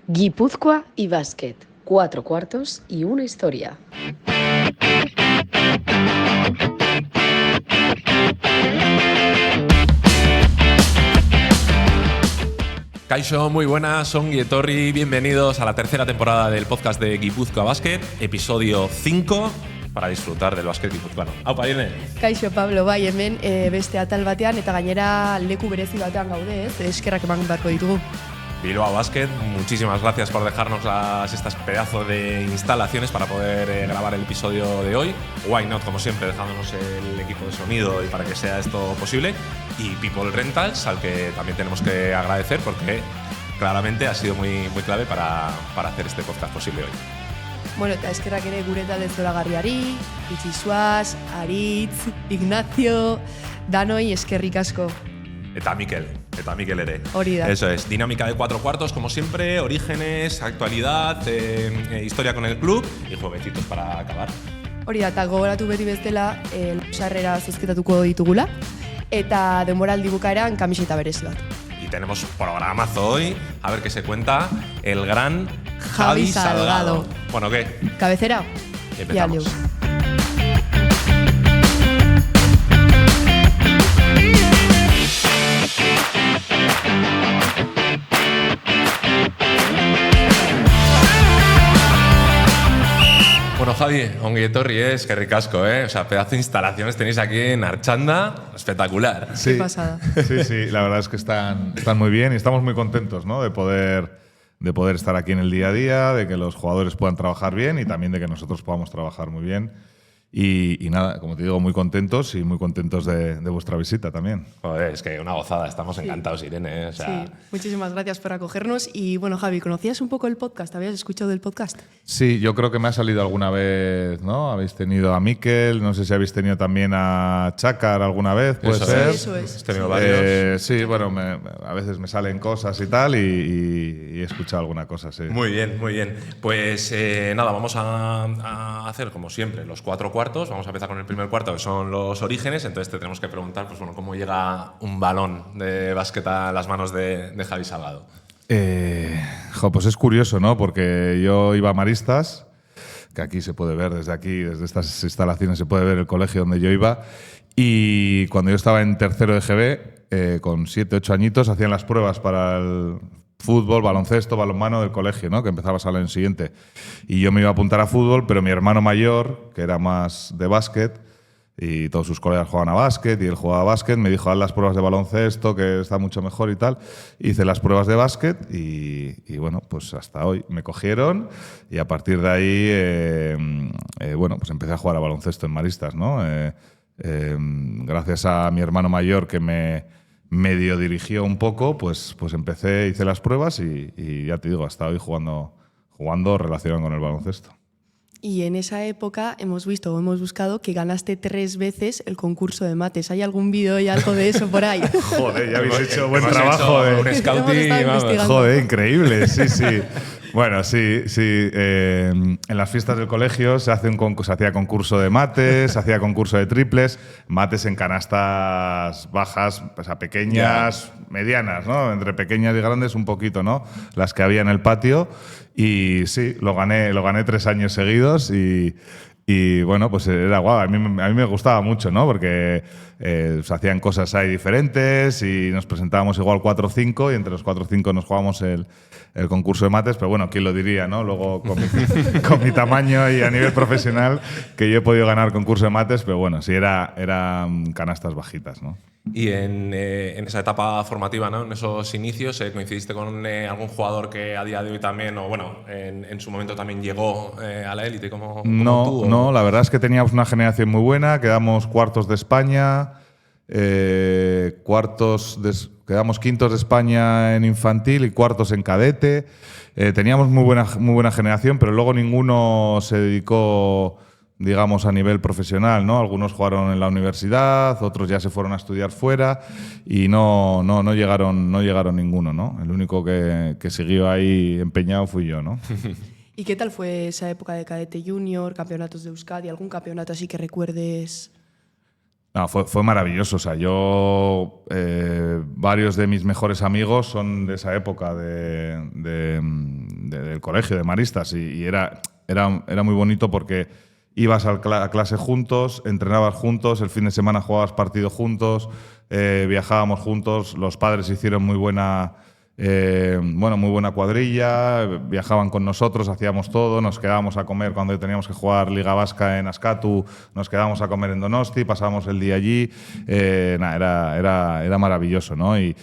Guipúzcoa y básquet, 4 cuartos y una historia. Kaixo, muy buenas, ongi etorri, bienvenidos a la tercera temporada del podcast de Guipúzcoa Básquet, episodio 5, para disfrutar del básquet guipuzcoano. Aupa, Irene! Kaixo, Pablo, bai, hemen beste atal batean eta gainera leku berezi batean gaude, ez? Eskerrak eman beharko ditugu. Bilbao Básquet, muchísimas gracias por dejarnos estas pedazos de instalaciones para poder grabar el episodio de hoy. Why Not, como siempre, dejándonos el equipo de sonido y para que sea esto posible. Y People Rentals, al que también tenemos que agradecer porque claramente ha sido muy clave para hacer este podcast posible hoy. Bueno, eta eskerrak ere gure talde zoragarriari, Itxi Suaz, Aritz, Ignacio, danoi eskerrik asko. Eta Mikel ere. Hori da. Eso es, dinámica de 4 cuartos, como siempre, orígenes, actualidad, historia con el club y jueguecitos para acabar. Hori da, eta gogoratu beti bezala, sarrera zozketatuko ditugula, eta denboraldi bukaeran kamiseta berezi bat. Y tenemos programazo hoy, a ver qué se cuenta, el gran Javi Salgado. Bueno, ¿qué? Cabecera. Empezamos. Y Bueno, Javi, ongi etorri, eskerrik asko, O sea, pedazo de instalaciones tenéis aquí en Archanda, espectacular. Sí. Qué pasada. Sí, la verdad es que están muy bien y estamos muy contentos, ¿no? De poder estar aquí en el día a día, de que los jugadores puedan trabajar bien y también de que nosotros podamos trabajar muy bien. Y nada, como te digo, muy contentos y muy contentos de vuestra visita también. Joder, es que una gozada, estamos encantados, Irene. O sea... Sí, muchísimas gracias por acogernos. Y bueno, Javi, ¿conocías un poco el podcast? ¿Habías escuchado del podcast? Sí, yo creo que me ha salido alguna vez, ¿no? Habéis tenido a Mikel, no sé si habéis tenido también a Chácar alguna vez, ¿puede ser? Eso es. Has tenido varios. Sí, bueno, a veces me salen cosas y tal y he escuchado alguna cosa, sí. Muy bien, muy bien. Pues nada, vamos a hacer como siempre los 4 cuartos. Vamos a empezar con el primer cuarto, que son los orígenes. Entonces te tenemos que preguntar, pues bueno, cómo llega un balón de básquet a las manos de Javi Salgado. Pues es curioso, ¿no? Porque yo iba a Maristas, que aquí se puede ver, desde estas instalaciones se puede ver el colegio donde yo iba. Y cuando yo estaba en tercero de GB, con 7, 8 añitos, hacían las pruebas para el fútbol, baloncesto, balonmano del colegio, ¿no? Que empezabas al año siguiente. Y yo me iba a apuntar a fútbol, pero mi hermano mayor, que era más de básquet, y todos sus colegas jugaban a básquet, y él jugaba a básquet, me dijo, haz las pruebas de baloncesto, que está mucho mejor y tal. Hice las pruebas de básquet y bueno, pues hasta hoy me cogieron y a partir de ahí, bueno, pues empecé a jugar a baloncesto en Maristas, ¿no? Gracias a mi hermano mayor que me medio dirigió un poco, pues empecé, hice las pruebas y ya te digo, hasta hoy jugando relacionado con el baloncesto. Y en esa época hemos buscado que ganaste 3 veces el concurso de mates. ¿Hay algún vídeo y algo de eso por ahí? Joder, ya habéis hecho buen trabajo. Un scouting. Joder, increíble, sí. Bueno, sí. En las fiestas del colegio se hacía concurso de mates, se hacía concurso de triples, mates en canastas bajas, pues a pequeñas, medianas, ¿no? Entre pequeñas y grandes un poquito, ¿no? Las que había en el patio. Y sí, lo gané 3 años seguidos y bueno, pues era guau. A mí me gustaba mucho, ¿no? Porque se hacían cosas ahí diferentes y nos presentábamos igual 4 o 5 y entre los 4 o 5 nos jugábamos el concurso de mates, pero bueno, ¿quién lo diría, no? Luego con mi tamaño y a nivel profesional que yo he podido ganar concurso de mates, pero bueno, sí eran canastas bajitas, ¿no? Y en esa etapa formativa, ¿no? En esos inicios, ¿coincidiste con algún jugador que a día de hoy también, o bueno, en su momento también llegó a la élite como tú? No, la verdad es que teníamos una generación muy buena, quedamos cuartos de España, quedamos quintos de España en infantil y cuartos en cadete. Teníamos muy buena generación, pero luego ninguno se dedicó, digamos, a nivel profesional, ¿no? Algunos jugaron en la universidad, otros ya se fueron a estudiar fuera y no llegaron ninguno, ¿no? El único que siguió ahí empeñado fui yo, ¿no? ¿Y qué tal fue esa época de cadete junior, campeonatos de Euskadi, algún campeonato así que recuerdes? No, fue maravilloso. O sea, varios de mis mejores amigos son de esa época, de del colegio de maristas y era muy bonito porque ibas a clase juntos, entrenabas juntos, el fin de semana jugabas partido juntos, viajábamos juntos, los padres hicieron muy buena cuadrilla, viajaban con nosotros, hacíamos todo, nos quedábamos a comer cuando teníamos que jugar Liga Vasca en Askatu, nos quedábamos a comer en Donosti, pasábamos el día allí, era maravilloso, ¿no? Y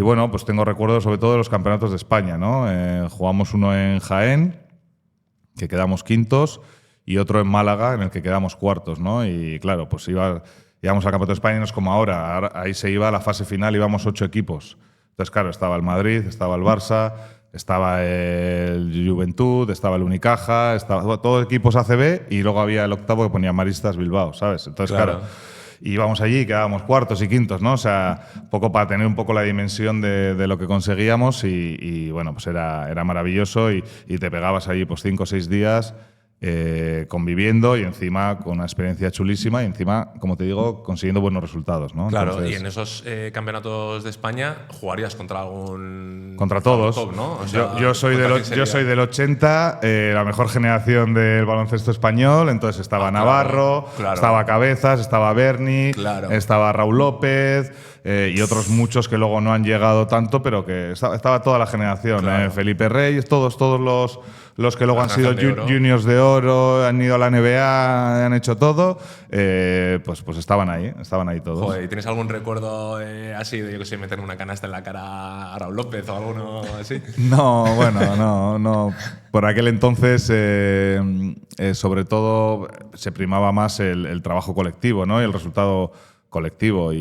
bueno, pues tengo recuerdos sobre todo de los campeonatos de España, ¿no? Jugamos uno en Jaén, que quedamos quintos, y otro en Málaga, en el que quedamos cuartos, ¿no? Y claro, pues íbamos al Campeonato de España y no es como ahora ahí se iba a la fase final, íbamos 8 equipos. Entonces, claro, estaba el Madrid, estaba el Barça, estaba el Juventud, estaba el Unicaja, estaba todos equipos ACB y luego había el octavo que ponía Maristas Bilbao, ¿sabes? Entonces, claro, íbamos allí y quedábamos cuartos y quintos, ¿no? O sea, un poco para tener un poco la dimensión de lo que conseguíamos y bueno, pues era maravilloso y te pegabas allí pues 5 o 6 días conviviendo y encima con una experiencia chulísima y encima, como te digo, consiguiendo buenos resultados, ¿no? Claro, entonces, y en esos campeonatos de España jugarías contra algún… Contra todos. Top, ¿no? O sea, yo soy del 80, la mejor generación del baloncesto español, entonces estaba Navarro, claro. Estaba Cabezas, estaba Berni, claro. estaba Raúl López y otros muchos que luego no han llegado tanto, pero que estaba toda la generación, claro. Felipe Reyes, todos los que luego han sido juniors de oro, han ido a la NBA, han hecho todo, pues estaban ahí todos. Joder, ¿tienes algún recuerdo así de, yo que sé, meter una canasta en la cara a Raúl López o alguno así? No, bueno, no. Por aquel entonces, sobre todo, se primaba más el trabajo colectivo, ¿no? Y el resultado colectivo.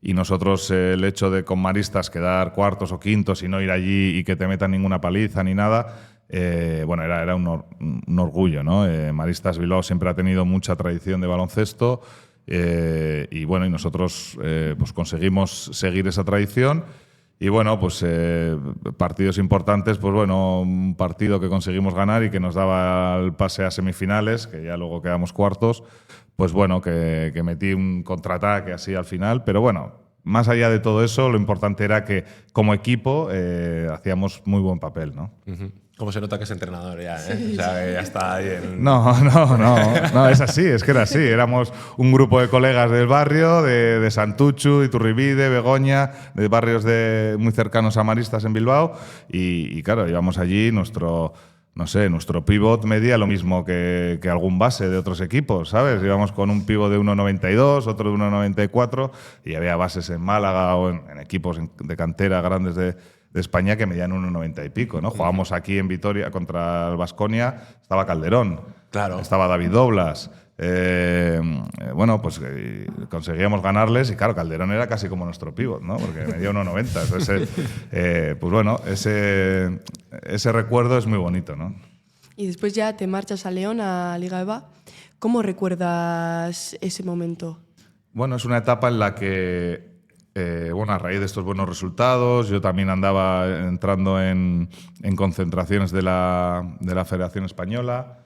Y nosotros, el hecho de con maristas quedar cuartos o quintos y no ir allí y que te metan ninguna paliza ni nada, bueno, era un orgullo, ¿no? Maristas Bilbao siempre ha tenido mucha tradición de baloncesto y bueno, y nosotros pues conseguimos seguir esa tradición. Y bueno, pues partidos importantes, pues bueno, un partido que conseguimos ganar y que nos daba el pase a semifinales, que ya luego quedamos cuartos, pues bueno, que metí un contraataque así al final, pero bueno, más allá de todo eso, lo importante era que como equipo hacíamos muy buen papel, ¿no? ¿Cómo se nota que es entrenador ya? Sí, o sea, que ya está ahí en… No, es así, es que era así. Éramos un grupo de colegas del barrio, de Santuchu, Iturribide, Begoña, de barrios muy cercanos a Maristas en Bilbao. Y claro, íbamos allí, nuestro pívot medía lo mismo que algún base de otros equipos, ¿sabes? Íbamos con un pívot de 1,92, otro de 1,94 y había bases en Málaga o en equipos de cantera grandes de España que medían 1,90 y pico, ¿no? Jugábamos aquí en Vitoria contra el Baskonia, estaba Calderón, claro. Estaba David Doblas. Bueno, pues conseguíamos ganarles y claro, Calderón era casi como nuestro pívot, ¿no? Porque medía 1,90. Entonces, pues bueno, ese recuerdo es muy bonito, ¿no? Y después ya te marchas a León, a Liga EVA. ¿Cómo recuerdas ese momento? Bueno, es una etapa en la que bueno, a raíz de estos buenos resultados, yo también andaba entrando en concentraciones de la Federación Española,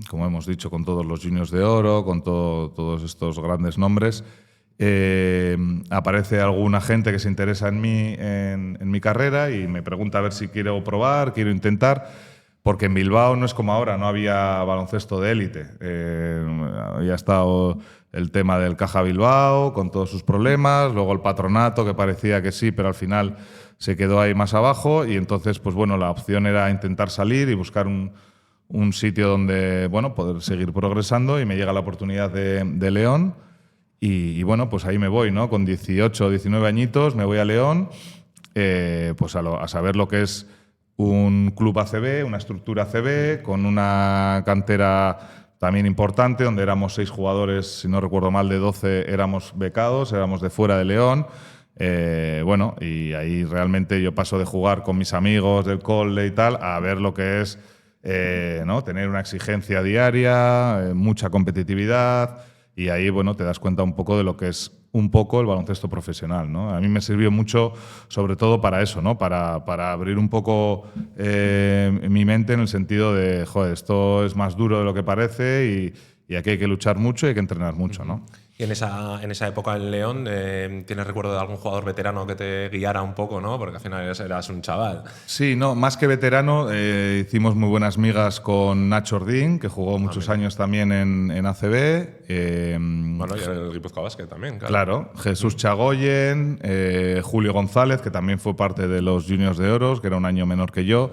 como hemos dicho, con todos los juniors de oro, con todos estos grandes nombres. Aparece alguna gente que se interesa en mí, en mi carrera, y me pregunta a ver si quiero probar, quiero intentar, porque en Bilbao no es como ahora, no había baloncesto de élite. Había estado el tema del Caja Bilbao, con todos sus problemas, luego el Patronato, que parecía que sí, pero al final se quedó ahí más abajo, y entonces, pues bueno, la opción era intentar salir y buscar un sitio donde, bueno, poder seguir progresando, y me llega la oportunidad de León, y bueno, pues ahí me voy, ¿no? Con 18 o 19 añitos me voy a León, pues a saber lo que es un club ACB, una estructura ACB, con una cantera también importante, donde éramos 6 jugadores, si no recuerdo mal, de 12 éramos becados, éramos de fuera de León. Bueno, y ahí realmente yo paso de jugar con mis amigos del cole y tal a ver lo que es ¿no? Tener una exigencia diaria, mucha competitividad, y ahí bueno, te das cuenta un poco de lo que es un poco el baloncesto profesional, ¿no? A mí me sirvió mucho, sobre todo para eso, ¿no? Para abrir un poco mi mente en el sentido de, joder, esto es más duro de lo que parece, y aquí hay que luchar mucho y hay que entrenar mucho, ¿no? Y en esa época en León, ¿tienes recuerdo de algún jugador veterano que te guiara un poco, ¿no? Porque al final eras un chaval. Sí, no, más que veterano, hicimos muy buenas migas con Nacho Ordín, que jugó muchos años también en ACB. Bueno, y el Guipúzcoa Basket también, claro. Claro, Jesús Chagoyen, Julio González, que también fue parte de los Juniors de Oros, que era un año menor que yo.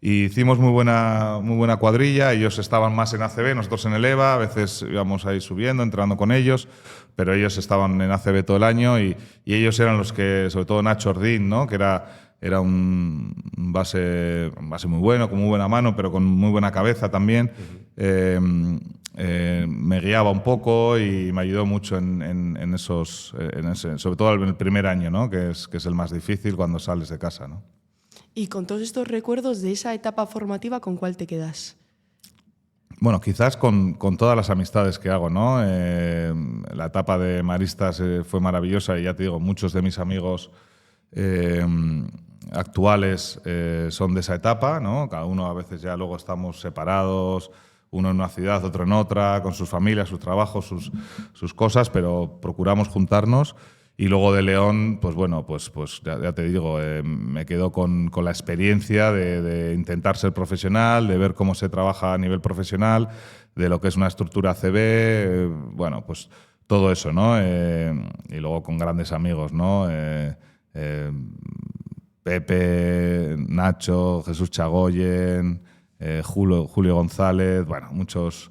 Y hicimos muy buena cuadrilla. Ellos estaban más en ACB, nosotros en el EVA. A veces íbamos ahí subiendo, entrenando con ellos, pero ellos estaban en ACB todo el año y ellos eran los que, sobre todo Nacho Ordín, ¿no? Que era un base muy bueno, con muy buena mano, pero con muy buena cabeza también. Me guiaba un poco y me ayudó mucho en ese, sobre todo en el primer año, ¿no? Que es el más difícil cuando sales de casa, ¿no? Y con todos estos recuerdos de esa etapa formativa, ¿con cuál te quedas? Bueno, quizás con todas las amistades que hago, ¿no? La etapa de Maristas fue maravillosa y ya te digo, muchos de mis amigos actuales son de esa etapa, ¿no? Cada uno a veces ya luego estamos separados, uno en una ciudad, otro en otra, con sus familias, sus trabajos, sus cosas, pero procuramos juntarnos. Y luego de León, pues bueno, pues ya te digo, me quedo con la experiencia de intentar ser profesional, de ver cómo se trabaja a nivel profesional, de lo que es una estructura ACB, bueno, pues todo eso, ¿no? Y luego con grandes amigos, ¿no? Pepe, Nacho, Jesús Chagoyen, Julio González, bueno, muchos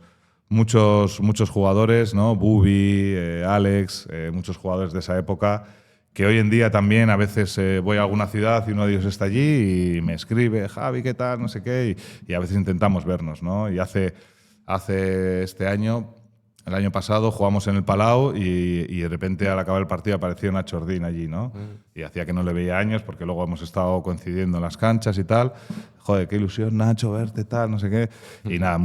jugadores, ¿no? Bubi, Alex, muchos jugadores de esa época que hoy en día también a veces voy a alguna ciudad y uno de ellos está allí y me escribe, Javi, ¿qué tal? No sé qué, y a veces intentamos vernos, ¿no? Y hace este año, el año pasado, jugamos en el Palau y de repente al acabar el partido apareció Nacho Ordín allí, ¿no? Y hacía que no le veía años porque luego hemos estado coincidiendo en las canchas y tal. Joder, qué ilusión, Nacho, verte, tal, no sé qué. Y nada,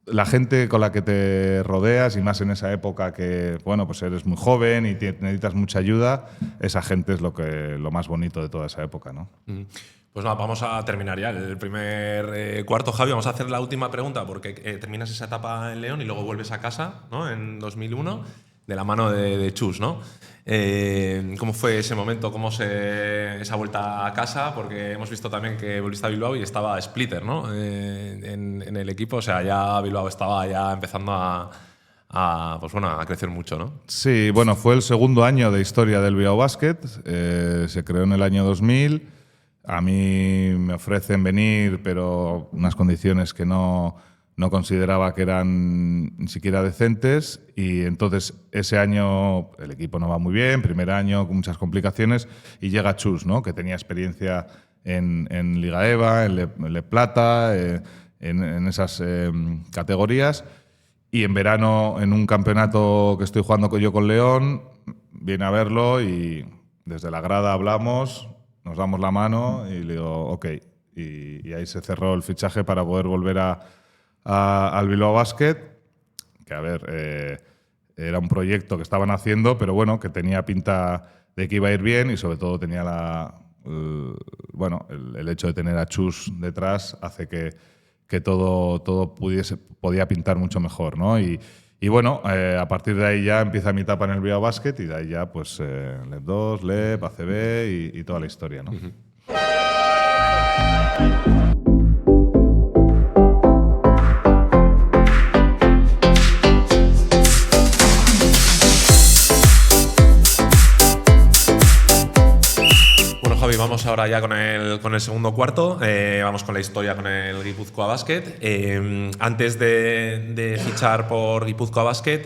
la gente con la que te rodeas, y más en esa época que, bueno, pues eres muy joven y necesitas mucha ayuda, esa gente es lo más bonito de toda esa época, ¿no? Pues nada, vamos a terminar ya el primer cuarto, Javi. Vamos a hacer la última pregunta porque terminas esa etapa en León y luego vuelves a casa, ¿no? En 2001, de la mano de Chus, ¿no? ¿Cómo fue ese momento? ¿Cómo esa vuelta a casa? Porque hemos visto también que volviste a Bilbao y estaba Splitter, ¿no? En el equipo. O sea, ya Bilbao estaba ya empezando a crecer mucho, ¿no? Sí, bueno, fue el segundo año de historia del Bilbao Basket. Se creó en el año 2000. A mí me ofrecen venir, pero unas condiciones que no consideraba que eran ni siquiera decentes, y entonces ese año el equipo no va muy bien, primer año con muchas complicaciones, y llega Chus, ¿no? Que tenía experiencia en Liga EVA, en Le Plata, en esas categorías, y en verano en un campeonato que estoy jugando yo con León, viene a verlo y desde la grada hablamos, nos damos la mano y le digo, ok, y ahí se cerró el fichaje para poder volver al Bilbao Basket, que a ver, era un proyecto que estaban haciendo, pero bueno, que tenía pinta de que iba a ir bien, y sobre todo tenía el hecho de tener a Chus detrás hace que todo podía pintar mucho mejor, ¿no? Y bueno, a partir de ahí ya empieza mi etapa en el Bilbao Basket, y de ahí ya pues LEP 2, LEP, ACB y toda la historia, ¿no? Javi, vamos ahora ya con el segundo cuarto. Vamos con la historia con el Guipúzcoa Basket. Antes de fichar por Guipúzcoa Basket,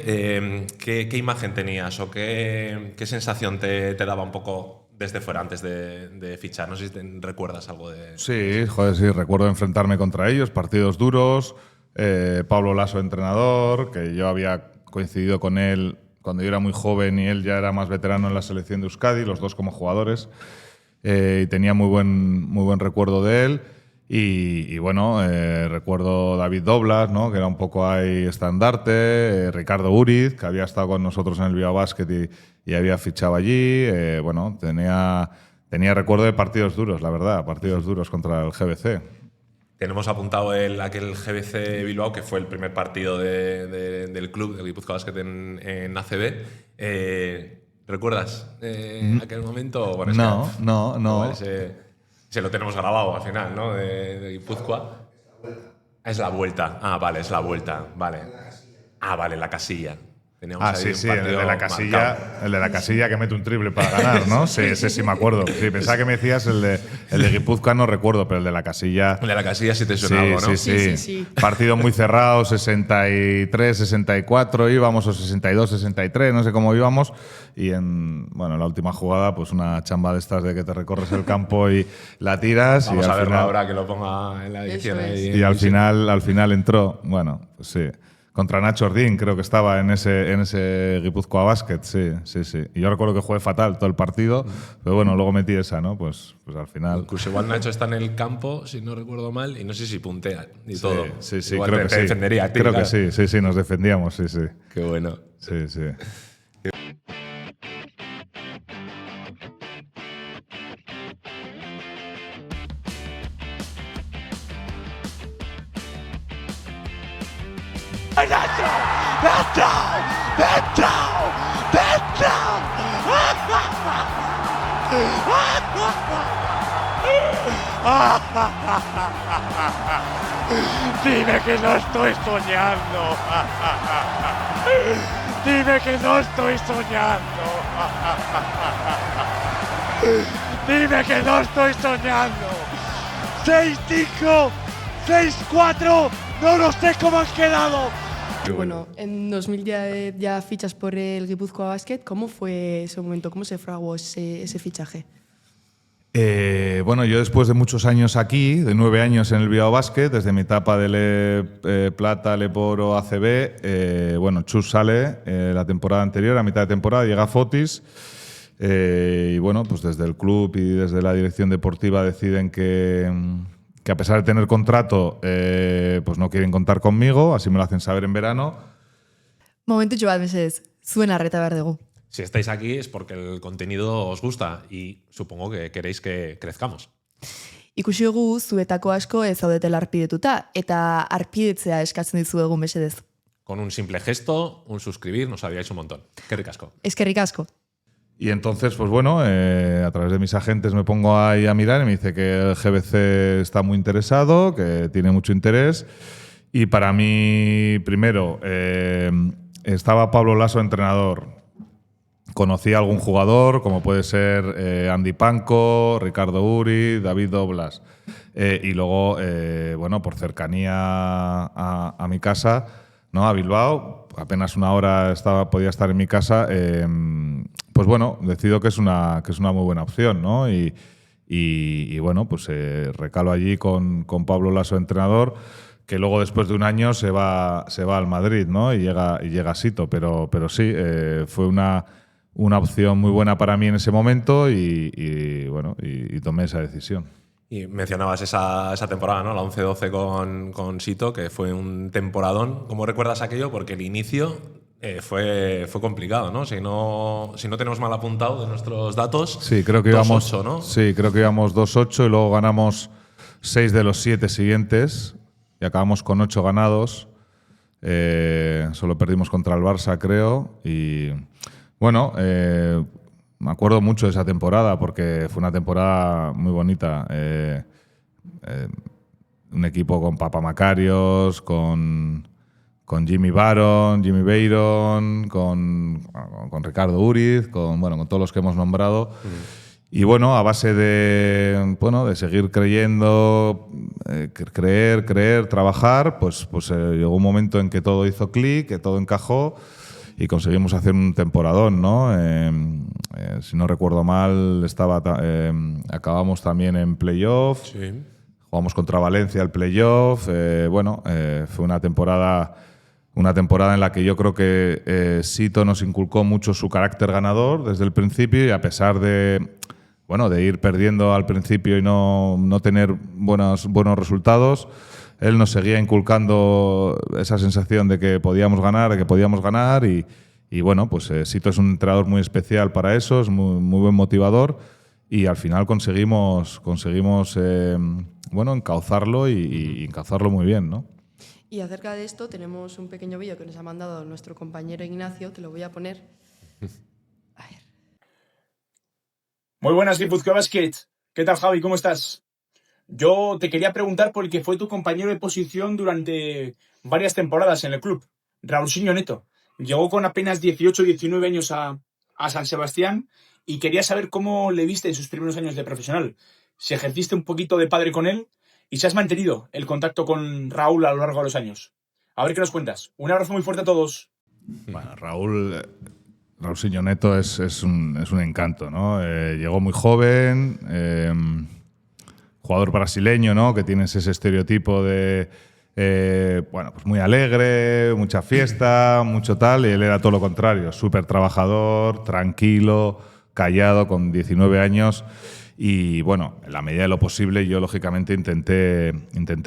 ¿qué imagen tenías o qué sensación te daba un poco desde fuera antes de fichar? No sé si recuerdas algo de… Sí, joder, sí, recuerdo enfrentarme contra ellos, partidos duros. Pablo Lasso, entrenador, que yo había coincidido con él cuando yo era muy joven y él ya era más veterano en la selección de Euskadi, los dos como jugadores. Y tenía muy buen recuerdo de él. Y bueno, recuerdo David Doblas, ¿no? Que era un poco ahí estandarte, Ricardo Uriz, que había estado con nosotros en el Bilbao Basket y había fichado allí. Bueno, tenía recuerdo de partidos duros, la verdad, partidos duros contra el GBC. tenemos apuntado aquel GBC Bilbao, que fue el primer partido del club, del Guipúzcoa Basket en ACB. ¿Recuerdas aquel momento? Bueno, No. Se lo tenemos grabado al final, ¿no? De Guipúzcoa. Es la vuelta. Ah, vale, es la vuelta. Vale. Ah, vale, la casilla. Sí, el de la casilla que mete un triple para ganar, ¿no? Sí, ese sí me acuerdo. Sí, pensaba que me decías el de Guipúzcoa, no recuerdo, pero el de la casilla… El de la casilla sí te suena algo, ¿no? Sí. Partido muy cerrado, 63-64 íbamos, o 62-63, no sé cómo íbamos. Y en la última jugada, pues una chamba de estas de que te recorres el campo y la tiras. Vamos y a verlo final, ahora que lo ponga en la edición. Y al final entró, bueno, pues sí. Contra Nacho Ordín, creo que estaba en ese Guipúzcoa Basket, sí. Y yo recuerdo que jugué fatal todo el partido, pero bueno, luego metí esa, ¿no? Pues al final… Incluso igual Nacho está en el campo, si no recuerdo mal, y no sé si puntea y todo. Sí, igual creo que te sí. defendería a ti, creo claro. que sí, nos defendíamos, sí. Qué bueno. Sí. Dime que no estoy soñando. Dime que no estoy soñando. Dime que no estoy soñando. 6-5, 6-4, no lo sé cómo han quedado. Bueno, en 2000 ya fichas por el Guipúzcoa Basket. ¿Cómo fue ese momento? ¿Cómo se fraguó ese fichaje? Yo después de muchos años aquí, de 9 años en el Bilbao Basket, desde mi etapa de Plata, Leporo, ACB, Chus sale la temporada anterior, a mitad de temporada, llega Fotis, pues desde el club y desde la dirección deportiva deciden que a pesar de tener contrato, pues no quieren contar conmigo, así me lo hacen saber en verano. Momentu bat, mesedez, zuen arreta behar dugu. Si estáis aquí es porque el contenido os gusta y supongo que queréis que crezcamos. Ikusi dugu zuetako asko ez zaudetela arpidetuta eta arpidetzea eskatzen dizuegu mesedez. Con un simple gesto, un suscribir, nos haríais un montón. Qué ricasco. Eskerrik asko. Y entonces, a través de mis agentes me pongo ahí a mirar y me dice que el GBC está muy interesado, que tiene mucho interés. Y para mí, primero, estaba Pablo Laso entrenador. Conocí a algún jugador, como puede ser Andy Panko, Ricardo Uri, David Doblas. Y luego, por cercanía a mi casa, ¿no? A Bilbao, apenas una hora podía estar en mi casa, decido que es una muy buena opción, ¿no? Recalo allí con Pablo Laso, entrenador, que luego después de un año se va al Madrid, ¿no? Y llega Sito, pero sí, fue una opción muy buena para mí en ese momento y tomé esa decisión. Y mencionabas esa temporada, ¿no? La 11-12 con Sito, que fue un temporadón. ¿Cómo recuerdas aquello? Porque el inicio fue complicado, ¿no? Si no tenemos mal apuntado de nuestros datos, sí, creo que íbamos 2-8, ¿no? Sí, creo que íbamos 2-8 y luego ganamos 6 de los 7 siguientes y acabamos con 8 ganados. Solo perdimos contra el Barça, creo. Y me acuerdo mucho de esa temporada porque fue una temporada muy bonita. Un equipo con Papa Macarios, con Jimmy Baron, Jimmy Beiron, con Ricardo Uriz, con todos los que hemos nombrado. Y a base de seguir creyendo, creer, trabajar, pues llegó un momento en que todo hizo clic, que todo encajó y conseguimos hacer un temporadón, ¿no? Si no recuerdo mal, acabamos también en playoff. Sí. Jugamos contra Valencia el playoff. Fue una temporada en la que yo creo que Sito nos inculcó mucho su carácter ganador desde el principio y a pesar de ir perdiendo al principio y no tener buenos resultados, él nos seguía inculcando esa sensación de que podíamos ganar y Sito es un entrenador muy especial para eso, es muy, muy buen motivador y al final conseguimos bueno, encauzarlo y encauzarlo muy bien, ¿no? Y acerca de esto tenemos un pequeño vídeo que nos ha mandado nuestro compañero Ignacio, te lo voy a poner. A ver. Muy buenas, Guipúzcoa Basket. ¿Qué tal, Javi? ¿Cómo estás? Yo te quería preguntar por el que fue tu compañero de posición durante varias temporadas en el club, Raúlsinho Neto. Llegó con apenas 18 o 19 años a San Sebastián y quería saber cómo le viste en sus primeros años de profesional. Si ejerciste un poquito de padre con él y si has mantenido el contacto con Raúl a lo largo de los años. A ver qué nos cuentas. Un abrazo muy fuerte a todos. Bueno, Raúlsinho Neto es un encanto, ¿no? Llegó muy joven, jugador brasileño, ¿no? Que tienes ese estereotipo de bueno, pues muy alegre, mucha fiesta, mucho tal, y él era todo lo contrario, súper trabajador, tranquilo, callado, con 19 años. Y bueno, en la medida de lo posible yo lógicamente intenté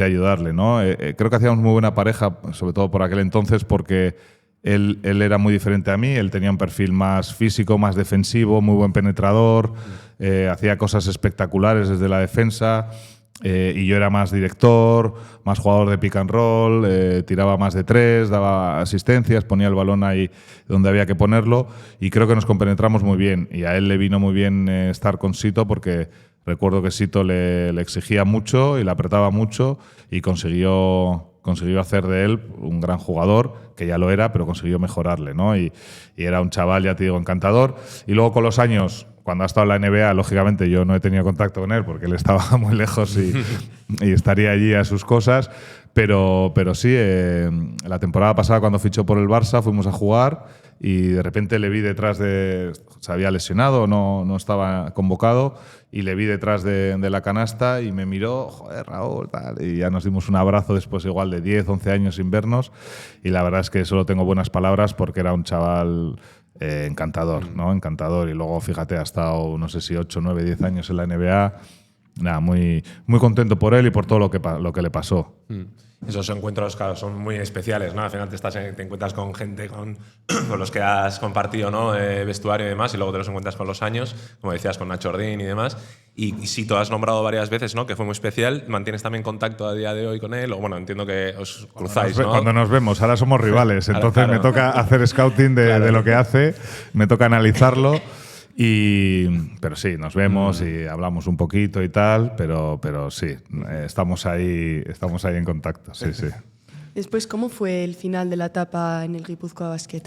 ayudarle, ¿no? Creo que hacíamos muy buena pareja, sobre todo por aquel entonces, porque él era muy diferente a mí. Él tenía un perfil más físico, más defensivo, muy buen penetrador, hacía cosas espectaculares desde la defensa, y yo era más director, más jugador de pick and roll, tiraba más de tres, daba asistencias, ponía el balón ahí donde había que ponerlo, y creo que nos compenetramos muy bien. Y a él le vino muy bien estar con Sito, porque recuerdo que Sito le exigía mucho y le apretaba mucho, y consiguió hacer de él un gran jugador, que ya lo era, pero consiguió mejorarle, ¿no? Y era un chaval, ya te digo, encantador. Y luego con los años, cuando ha estado en la NBA, lógicamente yo no he tenido contacto con él porque él estaba muy lejos y estaría allí a sus cosas. Pero sí, la temporada pasada cuando fichó por el Barça fuimos a jugar y de repente le vi detrás de… Se había lesionado, no estaba convocado, y le vi detrás de la canasta y me miró, joder, Raúl, tal, y ya nos dimos un abrazo después igual de 10, 11 años sin vernos, y la verdad es que solo tengo buenas palabras porque era un chaval… encantador, ¿no? Encantador. Y luego, fíjate, ha estado, no sé si 8, 9, 10 años en la NBA. Nada, muy, muy contento por él y por todo lo que le pasó. Esos encuentros, claro, son muy especiales, ¿no? Al final te encuentras con gente con los que has compartido, ¿no? Vestuario y demás, y luego te los encuentras con los años, como decías, con Nacho Ordín y demás. Y si tú has nombrado varias veces, ¿no? Que fue muy especial. ¿Mantienes también contacto a día de hoy con él? O bueno, entiendo que os cruzáis, ¿no? Cuando nos vemos, ahora somos rivales, entonces claro. Me toca hacer scouting de lo que hace, me toca analizarlo. Pero sí, nos vemos y hablamos un poquito y tal, pero sí, estamos ahí en contacto, sí. Después, ¿cómo fue el final de la etapa en el Guipúzcoa Basket?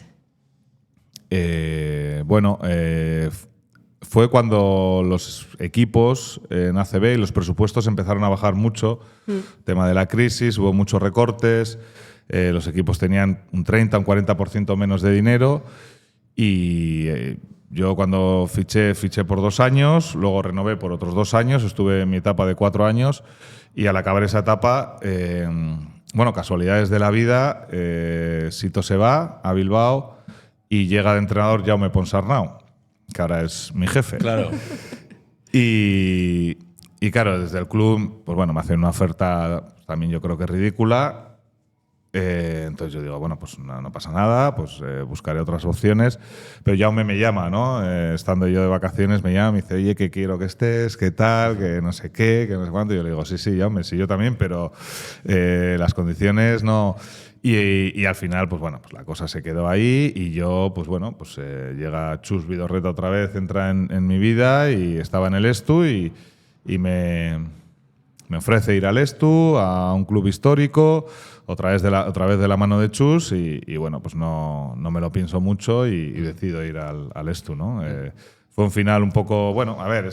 Fue cuando los equipos en ACB y los presupuestos empezaron a bajar mucho. Tema de la crisis, hubo muchos recortes, los equipos tenían un 30, un 40% menos de dinero y… yo cuando fiché por 2 años, luego renové por otros 2 años, estuve en mi etapa de 4 años y al acabar esa etapa, casualidades de la vida, Sito se va a Bilbao y llega de entrenador Jaume Ponsarnau, que ahora es mi jefe. Claro. Y claro, desde el club, pues bueno, me hacen una oferta también yo creo que ridícula. Entonces yo digo, bueno, pues no pasa nada, pues buscaré otras opciones. Pero Jaume me llama, ¿no? Estando yo de vacaciones, me llama, me dice, oye, que quiero que estés, qué tal, que no sé qué, que no sé cuánto. Y yo le digo, sí, Jaume, sí, yo también, pero las condiciones no… Y al final, pues bueno, pues la cosa se quedó ahí y yo, pues bueno, pues llega Chus Vidorreta otra vez, entra en mi vida y estaba en el Estu y me ofrece ir al Estu, a un club histórico, otra vez de la mano de Chus y bueno, pues no me lo pienso mucho y decido ir al Estu, ¿no? Fue un final un poco… Bueno, a ver,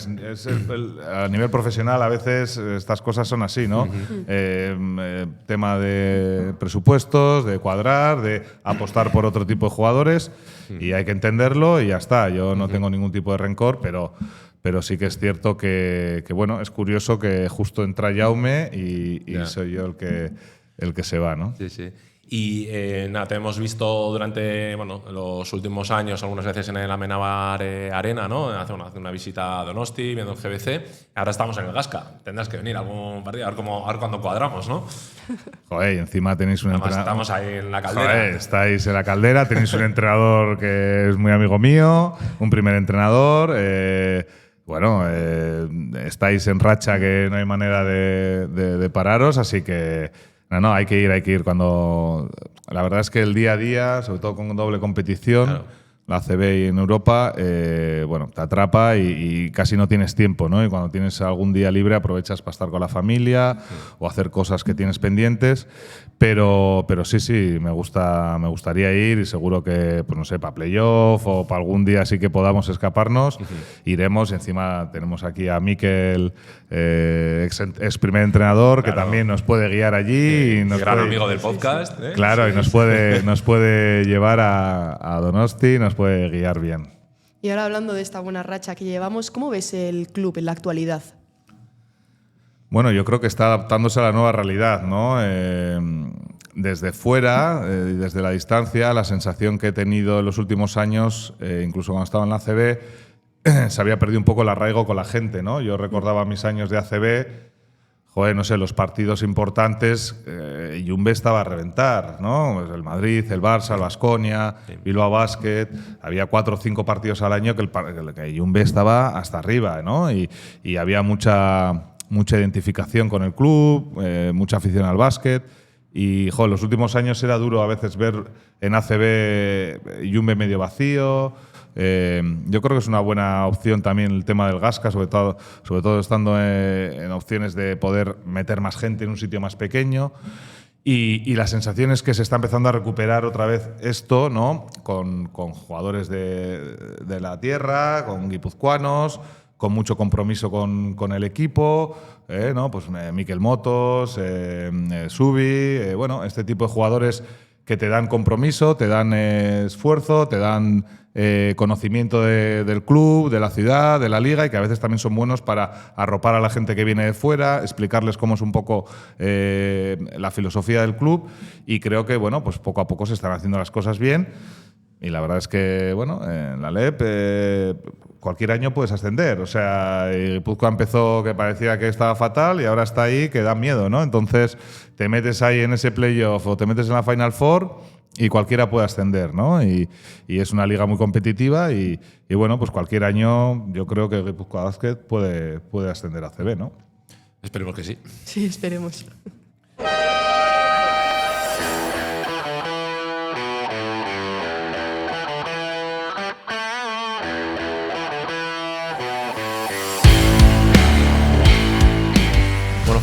a nivel profesional a veces estas cosas son así, ¿no? Tema de presupuestos, de cuadrar, de apostar por otro tipo de jugadores y hay que entenderlo y ya está. Yo no tengo ningún tipo de rencor, pero sí que es cierto que bueno, es curioso que justo entra Jaume y soy yo el que se va, ¿no? Sí. Y te hemos visto durante los últimos años, algunas veces en el Amenábar Arena, ¿no? Hace una visita a Donosti, viendo el GBC. Ahora estamos en el Gasca. Tendrás que venir a algún partido, a ver cuándo cuadramos, ¿no? Joder, y encima tenéis un entrenador… Estamos ahí en la caldera. Joder, estáis en la caldera, tenéis un entrenador que es muy amigo mío, un primer entrenador… bueno, estáis en racha que no hay manera de pararos, así que no, hay que ir cuando… La verdad es que el día a día, sobre todo con doble competición, claro, la ACB y en Europa, bueno, te atrapa y casi no tienes tiempo, ¿no? Y cuando tienes algún día libre aprovechas para estar con la familia o hacer cosas que tienes pendientes. Pero sí, me gustaría ir y seguro que, pues no sé, para playoff o para algún día así que podamos escaparnos, iremos. Y encima tenemos aquí a Mikel, ex primer entrenador, claro, que también nos puede guiar allí. Y nos gran puede, amigo del podcast. Claro, y nos puede llevar a Donosti, nos puede guiar bien. Y ahora hablando de esta buena racha que llevamos, ¿cómo ves el club en la actualidad? Bueno, yo creo que está adaptándose a la nueva realidad, ¿no? Desde fuera, desde la distancia, la sensación que he tenido en los últimos años, incluso cuando estaba en la ACB, se había perdido un poco el arraigo con la gente, ¿no? Yo recordaba mis años de ACB, joder, no sé, los partidos importantes, Jumbe estaba a reventar, ¿no? Pues el Madrid, el Barça, el Baskonia, Bilbao Basket, había 4 o 5 partidos al año que Jumbe estaba hasta arriba, ¿no? Y había mucha identificación con el club, mucha afición al básquet. Y joder, los últimos años era duro a veces ver en ACB Jumbe medio vacío. Yo creo que es una buena opción también el tema del Gasca, sobre todo estando en opciones de poder meter más gente en un sitio más pequeño. Y la sensación es que se está empezando a recuperar otra vez esto, ¿no? Con jugadores de la tierra, con guipuzcoanos, con mucho compromiso con el equipo, ¿no? Pues Mikel Motos, Subi, bueno, este tipo de jugadores que te dan compromiso, te dan esfuerzo, te dan conocimiento del club, de la ciudad, de la liga, y que a veces también son buenos para arropar a la gente que viene de fuera, explicarles cómo es un poco la filosofía del club, y creo que, bueno, pues poco a poco se están haciendo las cosas bien. Y la verdad es que, bueno, en la LEP cualquier año puedes ascender. O sea, Guipúzcoa empezó que parecía que estaba fatal y ahora está ahí que da miedo, ¿no? Entonces te metes ahí en ese playoff o te metes en la Final Four y cualquiera puede ascender, ¿no? Y es una liga muy competitiva y bueno, pues cualquier año yo creo que Guipúzcoa Basket puede ascender a CB, ¿no? Esperemos que sí. Sí, esperemos.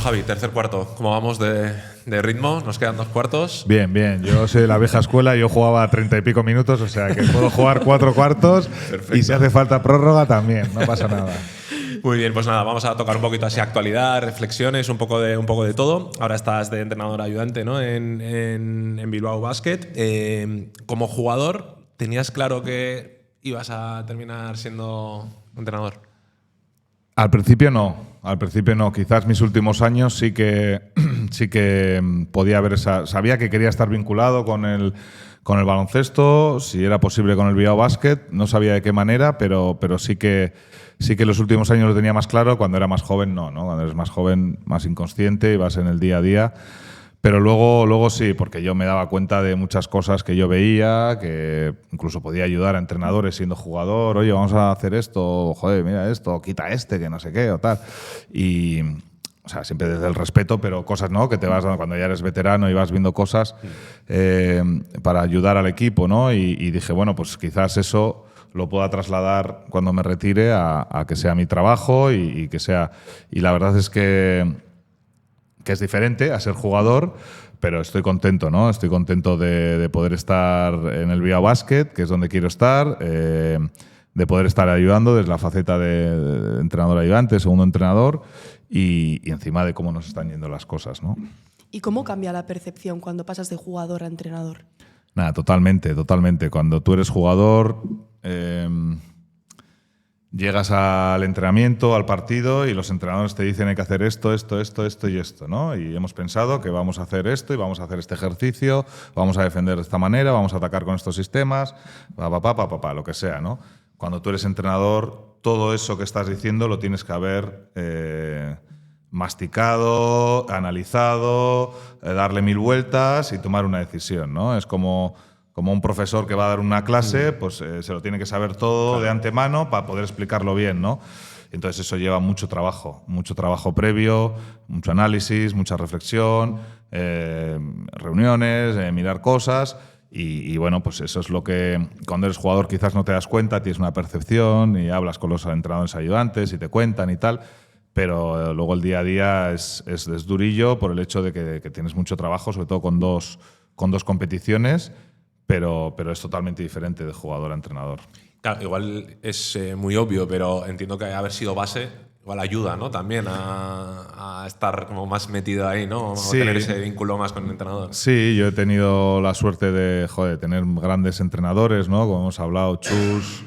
Javi, tercer cuarto. ¿Cómo vamos de ritmo? Nos quedan 2 cuartos. Bien. Yo soy de la vieja escuela, yo jugaba 30 y pico minutos, o sea que puedo jugar 4 cuartos. Perfecto. Y si hace falta prórroga también, no pasa nada. Muy bien, pues nada, vamos a tocar un poquito así actualidad, reflexiones, un poco de todo. Ahora estás de entrenador ayudante, ¿no? en Bilbao Basket. Como jugador, ¿tenías claro que ibas a terminar siendo entrenador? Al principio no. Quizás mis últimos años sí que podía haber sabía que quería estar vinculado con el baloncesto, si era posible con el Bilbao Basket. No sabía de qué manera, pero sí que los últimos años lo tenía más claro. Cuando era más joven no. Cuando eres más joven, más inconsciente y vas en el día a día. Pero luego sí, porque yo me daba cuenta de muchas cosas que yo veía, que incluso podía ayudar a entrenadores siendo jugador. Oye, vamos a hacer esto, joder, mira esto, quita que no sé qué, o tal. Y, o sea, siempre desde el respeto, pero cosas, ¿no? Que te vas dando cuando ya eres veterano y vas viendo cosas para ayudar al equipo, ¿no? Y dije, bueno, pues quizás eso lo pueda trasladar cuando me retire a que sea mi trabajo y que sea… Y la verdad es que es diferente a ser jugador, pero estoy contento, ¿no? Estoy contento de poder estar en el Bilbao Basket, que es donde quiero estar, de poder estar ayudando desde la faceta de entrenador ayudante, segundo entrenador, y encima de cómo nos están yendo las cosas, ¿no? ¿Y cómo cambia la percepción cuando pasas de jugador a entrenador? Nada, totalmente. Cuando tú eres jugador… llegas al entrenamiento, al partido, y los entrenadores te dicen hay que hacer esto y esto, ¿no? Y hemos pensado que vamos a hacer esto y vamos a hacer este ejercicio, vamos a defender de esta manera, vamos a atacar con estos sistemas, lo que sea, ¿no? Cuando tú eres entrenador, todo eso que estás diciendo lo tienes que haber masticado, analizado, darle 1000 vueltas y tomar una decisión, ¿no? Es como un profesor que va a dar una clase, pues se lo tiene que saber todo de antemano para poder explicarlo bien, ¿no? Entonces eso lleva mucho trabajo previo, mucho análisis, mucha reflexión, reuniones, mirar cosas. Y bueno, pues eso es lo que cuando eres jugador quizás no te das cuenta, tienes una percepción y hablas con los entrenadores ayudantes y te cuentan y tal, pero luego el día a día es durillo por el hecho de que tienes mucho trabajo, sobre todo con dos competiciones, pero es totalmente diferente de jugador a entrenador. Claro, igual es muy obvio, pero entiendo que haber sido base igual ayuda, ¿no? También a estar como más metido ahí, ¿no? Sí. O tener ese vínculo más con el entrenador. Sí, yo he tenido la suerte de tener grandes entrenadores, ¿no? Como hemos hablado, Chus,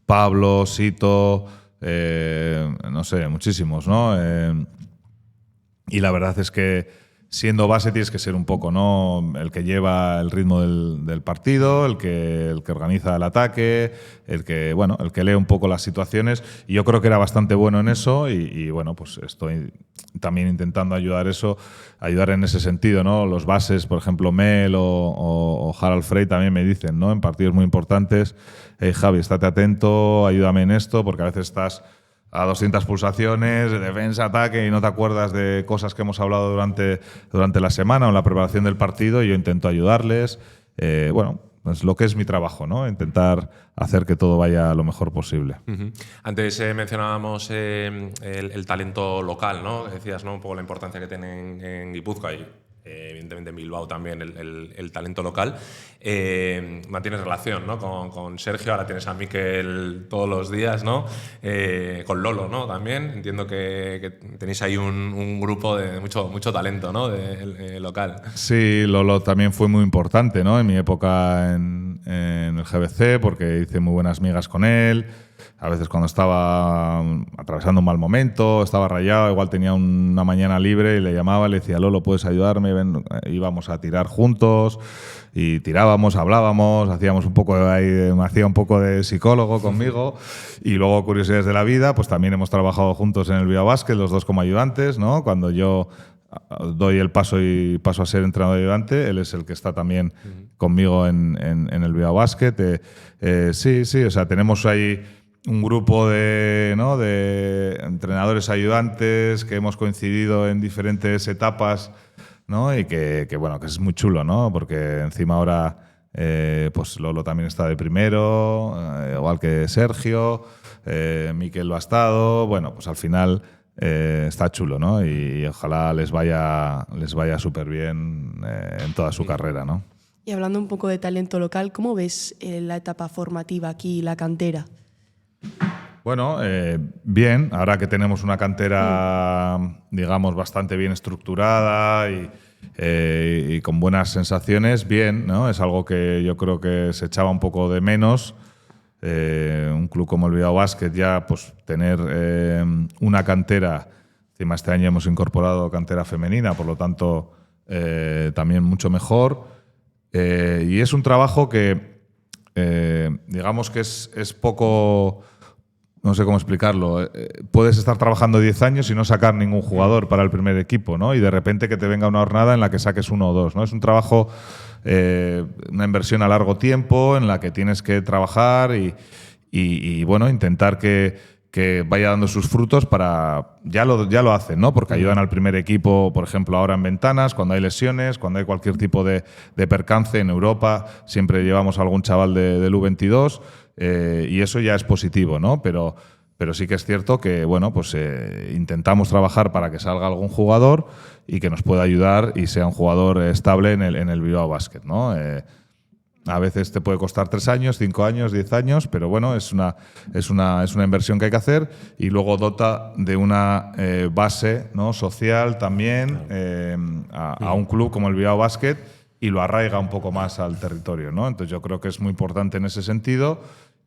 Pablo, Sito, no sé, muchísimos, ¿no? Y la verdad es que siendo base tienes que ser un poco, ¿no? El que lleva el ritmo del partido, el que organiza el ataque, el que lee un poco las situaciones. Y yo creo que era bastante bueno en eso y bueno, pues estoy también intentando ayudar en ese sentido, ¿no? Los bases, por ejemplo, Mel o Harald Frey también me dicen, ¿no? En partidos muy importantes, hey, Javi, estate atento, ayúdame en esto, porque a veces estás a 200 pulsaciones, defensa, ataque, y no te acuerdas de cosas que hemos hablado durante la semana o en la preparación del partido, y yo intento ayudarles. Bueno, pues lo que es mi trabajo, ¿no? Intentar hacer que todo vaya lo mejor posible. Uh-huh. Antes mencionábamos el talento local, ¿no? Decías, ¿no? Un poco la importancia que tienen en Guipúzcoa y evidentemente en Bilbao también el talento local. Mantienes relación, ¿no? Con Sergio, ahora tienes a Mikel todos los días, ¿no? Con Lolo, ¿no? También entiendo que tenéis ahí un grupo de mucho talento, ¿no? Local. Sí, Lolo también fue muy importante, ¿no? En mi época en el GBC, porque hice muy buenas migas con él. A veces cuando estaba atravesando un mal momento, estaba rayado, igual tenía una mañana libre y le llamaba, le decía, Lolo, ¿puedes ayudarme? Ven, íbamos a tirar juntos y tirábamos, hablábamos, hacíamos un poco me hacía un poco de psicólogo conmigo. Y luego, curiosidades de la vida, pues también hemos trabajado juntos en el Bilbao Basket, los dos como ayudantes, ¿no? Cuando yo doy el paso y paso a ser entrenador ayudante, él es el que está también conmigo en el Bilbao Basket. Sí, o sea, tenemos ahí un grupo de entrenadores ayudantes que hemos coincidido en diferentes etapas, ¿no? Y que es muy chulo, ¿no? Porque encima ahora pues Lolo también está de primero, igual que Sergio, Mikel lo ha estado. Bueno, pues al final está chulo, ¿no? Y ojalá les vaya súper bien en toda su carrera, ¿no? Y hablando un poco de talento local, ¿cómo ves la etapa formativa aquí, la cantera? Bueno, bien, ahora que tenemos una cantera, digamos, bastante bien estructurada y con buenas sensaciones, bien, ¿no? Es algo que yo creo que se echaba un poco de menos. Un club como el Bilbao Basket ya, pues tener una cantera, encima este año hemos incorporado cantera femenina, por lo tanto, también mucho mejor. Y es un trabajo que digamos que es poco, no sé cómo explicarlo. Puedes estar trabajando 10 años y no sacar ningún jugador para el primer equipo, ¿no? Y de repente que te venga una jornada en la que saques uno o dos, ¿no? Es un trabajo, una inversión a largo tiempo en la que tienes que trabajar y bueno, intentar que vaya dando sus frutos para… Ya lo hacen, ¿no? Porque ayudan al primer equipo, por ejemplo, ahora en ventanas, cuando hay lesiones, cuando hay cualquier tipo de percance en Europa, siempre llevamos a algún chaval del U22 y eso ya es positivo, ¿no? Pero sí que es cierto que, bueno, pues intentamos trabajar para que salga algún jugador y que nos pueda ayudar y sea un jugador estable en el Bilbao Basket, ¿no? A veces te puede costar 3 años, 5 años, 10 años, pero bueno, es una inversión que hay que hacer y luego dota de una base, ¿no? social también a un club como el Bilbao Basket y lo arraiga un poco más al territorio, ¿no? Entonces yo creo que es muy importante en ese sentido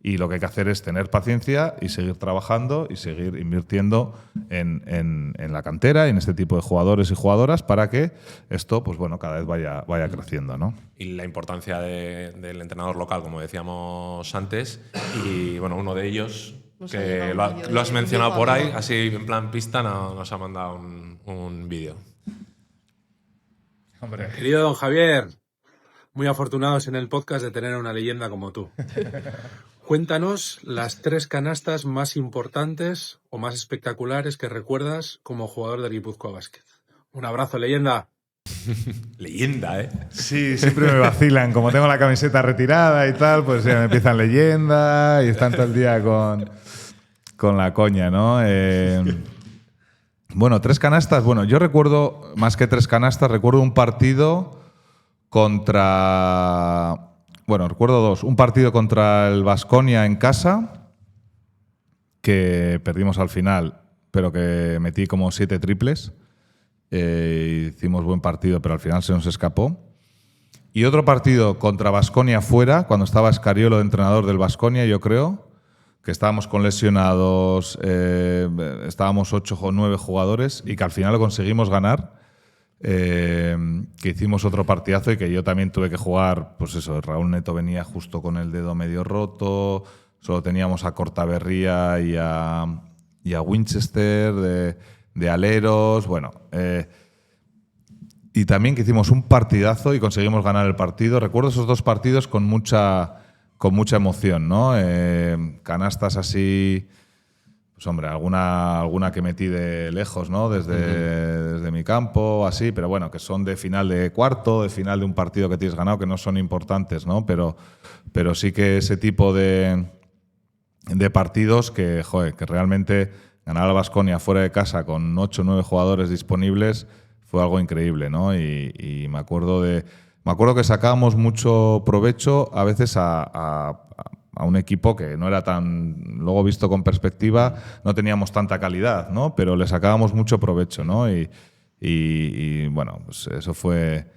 y lo que hay que hacer es tener paciencia y seguir trabajando y seguir invirtiendo en la cantera y en este tipo de jugadores y jugadoras para que esto, pues bueno, cada vez vaya creciendo, ¿no? Y la importancia del entrenador local, como decíamos antes, y bueno, uno de ellos, que lo has mencionado por ahí, así en plan pista, nos ha mandado un vídeo. Hombre. Querido don Javier, muy afortunados en el podcast de tener a una leyenda como tú. Cuéntanos las 3 canastas más importantes o más espectaculares que recuerdas como jugador del Guipúzcoa Basket. Un abrazo, leyenda. Leyenda, ¿eh? Sí, siempre me vacilan. Como tengo la camiseta retirada y tal, pues ya me empiezan leyenda y están todo el día con la coña, ¿no? Bueno, 3 canastas. Bueno, yo recuerdo, más que 3 canastas, recuerdo un partido contra... Bueno, recuerdo 2. Un partido contra el Baskonia en casa, que perdimos al final, pero que metí como 7 triples. Hicimos buen partido, pero al final se nos escapó. Y otro partido contra Baskonia fuera, cuando estaba Escariolo de entrenador del Baskonia, yo creo, que estábamos con lesionados, estábamos 8 o 9 jugadores y que al final lo conseguimos ganar. Que hicimos otro partidazo y que yo también tuve que jugar, pues eso, Raúl Neto venía justo con el dedo medio roto, solo teníamos a Cortaberría y a Winchester de aleros, bueno, y también que hicimos un partidazo y conseguimos ganar el partido. Recuerdo esos 2 partidos con mucha emoción, ¿no? Canastas así... Pues hombre, alguna que metí de lejos, ¿no? Desde mi campo, así, pero bueno, que son de final de cuarto, de final de un partido que tienes ganado, que no son importantes, ¿no? Pero sí que ese tipo de partidos que, joder, que realmente ganar al Baskonia fuera de casa con 8 o 9 jugadores disponibles fue algo increíble, ¿no? Y me acuerdo que sacábamos mucho provecho a veces a un equipo que no era tan, luego visto con perspectiva, no teníamos tanta calidad, ¿no? Pero le sacábamos mucho provecho, ¿no? Y bueno, pues eso fueron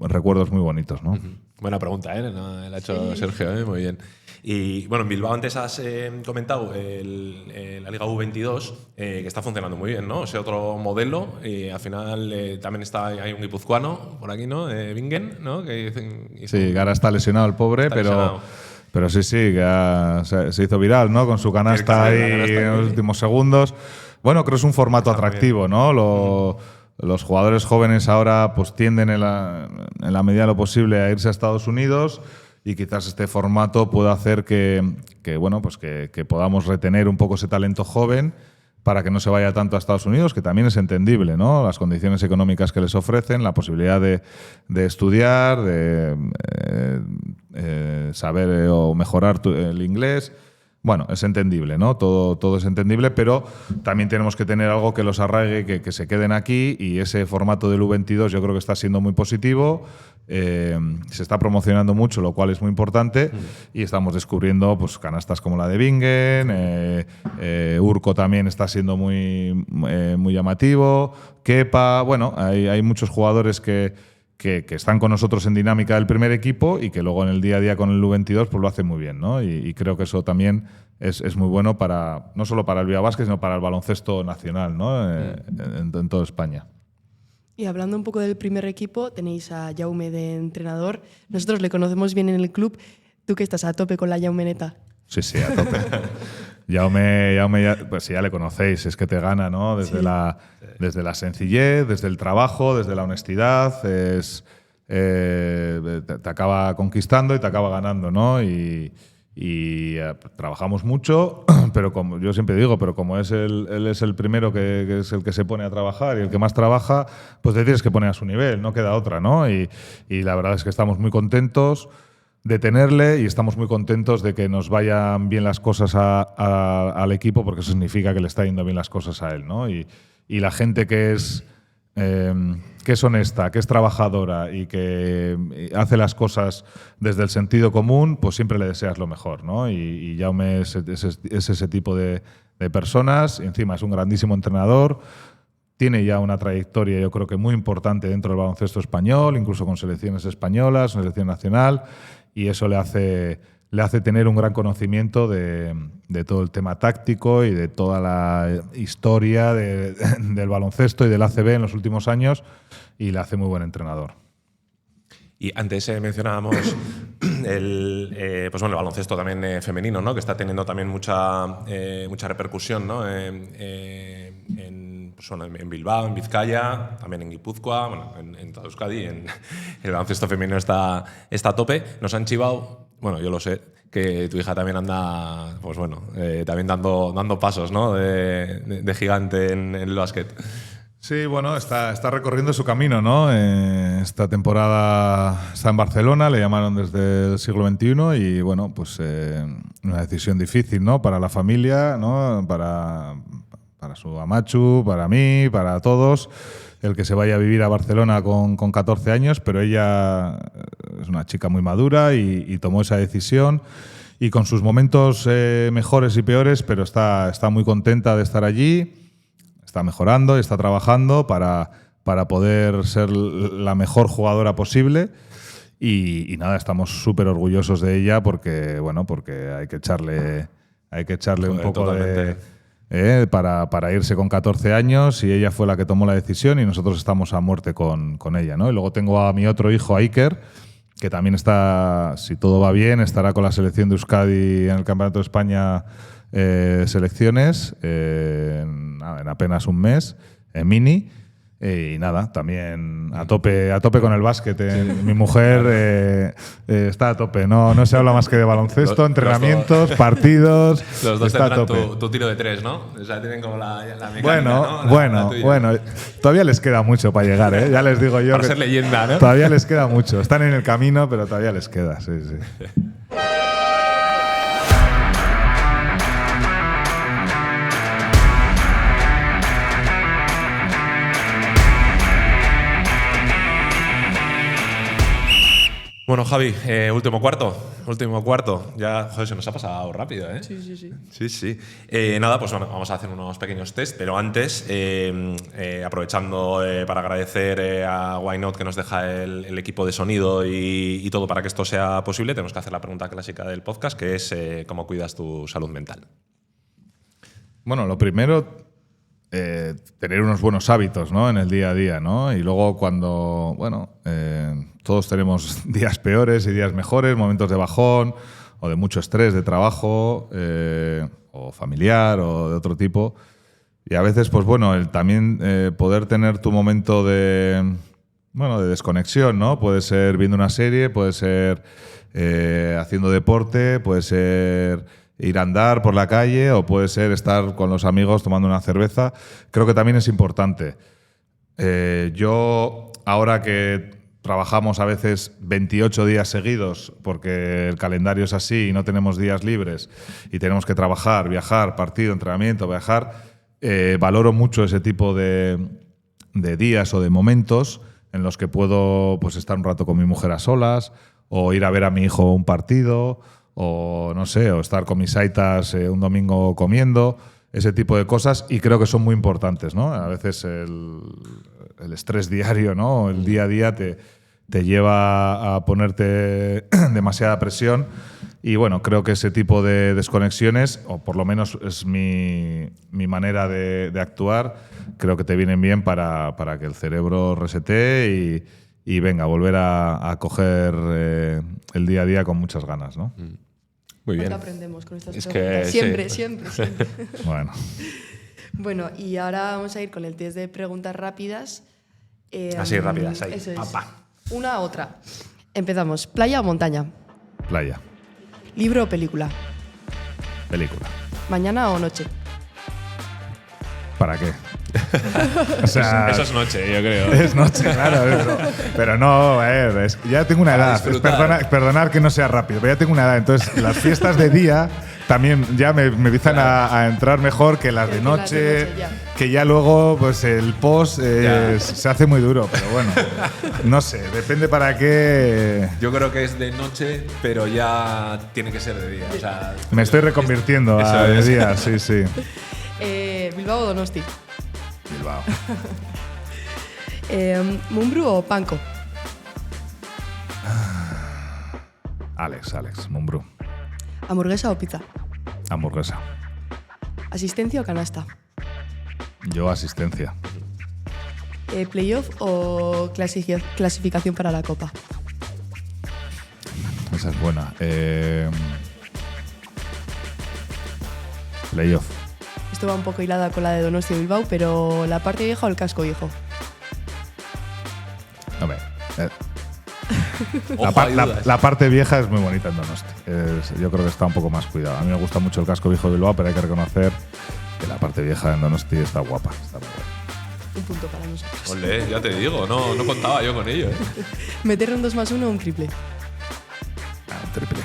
recuerdos muy bonitos, ¿no? Buena pregunta, ¿eh? La ha hecho Sergio, ¿eh? Muy bien. Y bueno, en Bilbao antes has comentado la Liga U22, que está funcionando muy bien, ¿no? Ese otro modelo. Y al final también hay un guipuzcoano por aquí, ¿no? Bingen, ¿no? Sí, que ahora está lesionado el pobre, pero sí, que se hizo viral, ¿no? Con su canasta ahí en los últimos segundos. Bueno, creo que es un formato atractivo, ¿no? Los jugadores jóvenes ahora pues tienden en la medida de lo posible a irse a Estados Unidos y quizás este formato pueda hacer que podamos retener un poco ese talento joven para que no se vaya tanto a Estados Unidos, que también es entendible, ¿no? Las condiciones económicas que les ofrecen, la posibilidad de estudiar, de saber o mejorar el inglés. Bueno, es entendible, ¿no? Todo es entendible, pero también tenemos que tener algo que los arraigue, que se queden aquí, y ese formato del U22 yo creo que está siendo muy positivo. Se está promocionando mucho, lo cual es muy importante, y estamos descubriendo pues canastas como la de Bingen, Urco también está siendo muy llamativo, Kepa, bueno, hay muchos jugadores que están con nosotros en dinámica del primer equipo y que luego en el día a día con el U22 pues lo hacen muy bien, ¿no? Y creo que eso también es muy bueno no solo para el Bilbao Basket, sino para el baloncesto nacional, ¿no? En toda España. Y hablando un poco del primer equipo, tenéis a Jaume de entrenador. Nosotros le conocemos bien en el club. ¿Tú que estás a tope con la Jaumeneta? Sí, a tope. Jaume pues ya le conocéis, es que te gana, ¿no? Desde la sencillez, desde el trabajo, desde la honestidad, te acaba conquistando y te acaba ganando, ¿no? Y trabajamos mucho, pero como yo siempre digo, pero como él es el primero que es el que se pone a trabajar y el que más trabaja, pues te tienes que poner a su nivel, no queda otra, ¿no? Y la verdad es que estamos muy contentos de tenerle y estamos muy contentos de que nos vayan bien las cosas al equipo, porque eso significa que le está yendo bien las cosas a él, ¿no? Y la gente que es honesta, que es trabajadora y que hace las cosas desde el sentido común, pues siempre le deseas lo mejor, ¿no? Y Jaume es ese tipo de personas, y encima es un grandísimo entrenador. Tiene ya una trayectoria, yo creo que muy importante dentro del baloncesto español, incluso con selecciones españolas, una selección nacional, y eso le hace tener un gran conocimiento de todo el tema táctico y de toda la historia del baloncesto y del ACB en los últimos años, y le hace muy buen entrenador. Y antes mencionábamos el baloncesto también femenino, ¿no? Que está teniendo también mucha repercusión, ¿no? En Bilbao, en Vizcaya, también en Guipúzcoa, bueno, en toda Euskadi, el baloncesto femenino está a tope. Nos han chivado bueno, yo lo sé, que tu hija también anda, pues bueno, también dando pasos, ¿no? de gigante en el básquet. Sí, bueno, está recorriendo su camino, ¿no? Esta temporada está en Barcelona, le llamaron desde el siglo XXI y, bueno, pues una decisión difícil, ¿no? Para la familia, ¿no? Para su amachu, para mí, para todos, el que se vaya a vivir a Barcelona con 14 años, pero ella es una chica muy madura y tomó esa decisión y con sus momentos mejores y peores, pero está muy contenta de estar allí. Está mejorando y está trabajando para poder ser la mejor jugadora posible y nada, estamos súper orgullosos de ella porque hay que echarle un poco totalmente. para irse con 14 años y ella fue la que tomó la decisión y nosotros estamos a muerte con ella, ¿no? Y luego tengo a mi otro hijo, Iker, que también está, si todo va bien, estará con la selección de Euskadi en el Campeonato de España selecciones en apenas un mes en mini y nada, también a tope con el básquet. Mi mujer está a tope, no se habla más que de baloncesto, entrenamientos, partidos. Los dos está tendrán tu tiro de 3, ¿no? O sea, tienen como la mecánica, bueno, ¿no? bueno, todavía les queda mucho para llegar, ¿eh? Ya les digo yo para que ser leyenda, ¿no? todavía les queda mucho, están en el camino, pero todavía les queda, sí. Bueno, Javi, último cuarto. Ya, joder, se nos ha pasado rápido, ¿eh? Sí. Nada, pues bueno, vamos a hacer unos pequeños test, pero antes, aprovechando para agradecer a Why Not que nos deja el equipo de sonido y todo para que esto sea posible, tenemos que hacer la pregunta clásica del podcast, que es ¿cómo cuidas tu salud mental? Bueno, lo primero, tener unos buenos hábitos, ¿no? En el día a día, ¿no? Y luego cuando, todos tenemos días peores y días mejores, momentos de bajón o de mucho estrés de trabajo o familiar o de otro tipo. Y a veces, pues bueno, también poder tener tu momento de desconexión, ¿no? Puede ser viendo una serie, puede ser haciendo deporte, puede ser ir a andar por la calle o puede ser estar con los amigos tomando una cerveza. Creo que también es importante. Yo, ahora que trabajamos a veces 28 días seguidos porque el calendario es así y no tenemos días libres y tenemos que trabajar, viajar, partido, entrenamiento, viajar, valoro mucho ese tipo de días o de momentos en los que puedo pues, estar un rato con mi mujer a solas o ir a ver a mi hijo un partido o no sé, o estar con mis aitas un domingo comiendo, ese tipo de cosas, y creo que son muy importantes, ¿no? A veces el estrés diario, ¿no? El día a día te lleva a ponerte demasiada presión y bueno, creo que ese tipo de desconexiones, o por lo menos es mi manera de actuar, creo que te vienen bien para que el cerebro resete y venga, volver a coger el día a día con muchas ganas, ¿no? Muy bien. ¿Cuánto aprendemos con estas Es preguntas? que Siempre, sí. siempre. Bueno. Bueno, y ahora vamos a ir con el test de preguntas rápidas. Así, rápidas, ahí. Eso es. Papá. Una a otra. Empezamos. ¿Playa o montaña? Playa. ¿Libro o película? Película. ¿Mañana o noche? ¿Para qué? O sea, Eso es noche, yo creo. es noche, claro. Pero no, ya tengo una edad. Perdonar que no sea rápido, pero ya tengo una edad. Entonces, las fiestas de día también ya me empiezan a entrar mejor que las de noche, que ya luego pues el post se hace muy duro. Pero bueno, no sé, depende para qué. Yo creo que es de noche, pero ya tiene que ser de día. O sea, Me estoy reconvirtiendo eso a de es. día, sí. ¿Bilbao o Donosti? Bilbao. ¿Mumbru o Panko? Alex, Mumbrú. ¿Hamburguesa o pizza? Hamburguesa. ¿Asistencia o canasta? Yo asistencia. ¿Playoff o clasificación para la Copa? Esa es buena. Playoff. Esto va un poco hilada con la de Donosti o Bilbao, pero ¿la parte vieja o el casco viejo? Hombre, Ojo, hay dudas. La parte vieja es muy bonita en Donosti. Yo creo que está un poco más cuidado. A mí me gusta mucho el casco viejo de Bilbao, pero hay que reconocer que la parte vieja en Donosti está guapa. Está muy buena. Un punto para nosotros. Olé, ya te digo, no contaba yo con ello. ¿Meter un 2+1 o un triple? Un triple.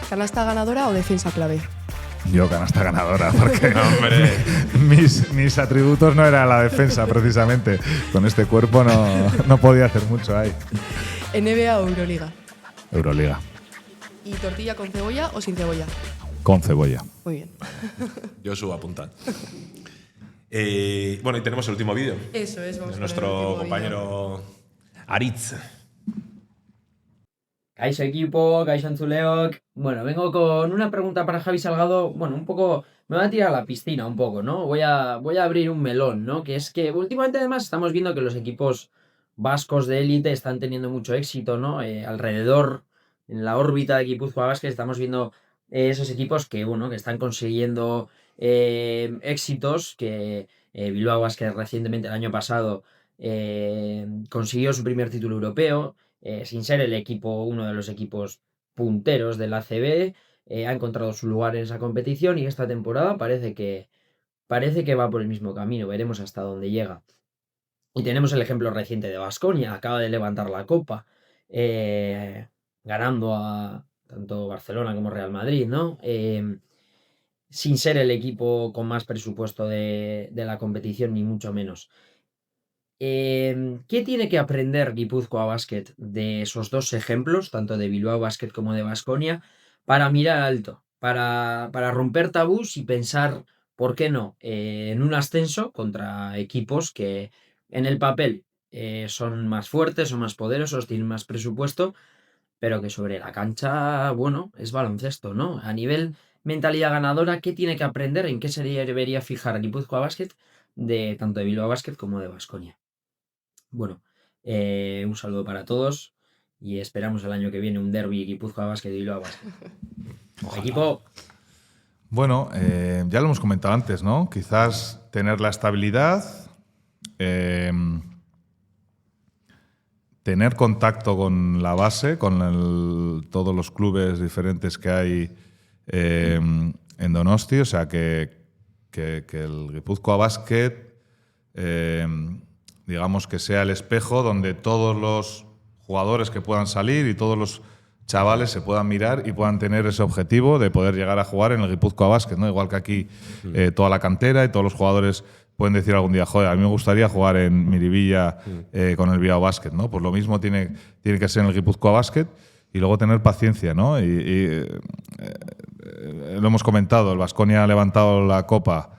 ¿Canasta ganadora o defensa clave? Yo canasta ganadora, porque Hombre. mis atributos no era la defensa, precisamente. Con este cuerpo no podía hacer mucho ahí. ¿NBA o Euroliga? Euroliga. ¿Y tortilla con cebolla o sin cebolla? Con cebolla. Muy bien. Yo subo a punta. Bueno, y tenemos el último vídeo. Eso es, vamos de con el nuestro último compañero Aritz. Kaixo equipo, kaixo entzuleok. Bueno, vengo con una pregunta para Javi Salgado. Bueno, un poco, me voy a tirar a la piscina un poco, ¿no? Voy a abrir un melón, ¿no? Que es que últimamente además estamos viendo que los equipos vascos de élite están teniendo mucho éxito, ¿no? Alrededor, en la órbita de Guipúzcoa Basket, estamos viendo esos equipos que, bueno, que están consiguiendo éxitos, que Bilbao Basket recientemente, el año pasado, consiguió su primer título europeo, sin ser el equipo, uno de los equipos punteros del ACB, ha encontrado su lugar en esa competición y esta temporada parece que va por el mismo camino, veremos hasta dónde llega. Y tenemos el ejemplo reciente de Baskonia, acaba de levantar la copa, ganando a tanto Barcelona como Real Madrid, ¿no? Sin ser el equipo con más presupuesto de la competición, ni mucho menos. ¿Qué tiene que aprender Guipúzcoa Basket de esos dos ejemplos, tanto de Bilbao Basket como de Baskonia, para mirar alto, para romper tabús y pensar, ¿por qué no?, en un ascenso contra equipos que en el papel son más fuertes, son más poderosos, tienen más presupuesto, pero que sobre la cancha, bueno, es baloncesto, ¿no? A nivel mentalidad ganadora, ¿qué tiene que aprender? ¿En qué se debería fijar Guipúzcoa Basket de tanto de Bilbao Basket como de Baskonia? Bueno, un saludo para todos y esperamos el año que viene un derbi Guipúzcoa Basket y Bilbao Basket. Equipo. Bueno, ya lo hemos comentado antes, ¿no? Quizás tener la estabilidad, tener contacto con la base, con todos los clubes diferentes que hay en Donosti, o sea que el Guipúzcoa Basket digamos que sea el espejo donde todos los jugadores que puedan salir y todos los chavales se puedan mirar y puedan tener ese objetivo de poder llegar a jugar en el Guipúzcoa Basket, ¿no? Igual que aquí toda la cantera y todos los jugadores pueden decir algún día, joder, a mí me gustaría jugar en Miribilla con el Bilbao Basket, ¿no? Pues lo mismo tiene que ser en el Guipúzcoa Basket y luego tener paciencia, ¿no? Lo hemos comentado, el Baskonia ha levantado la copa.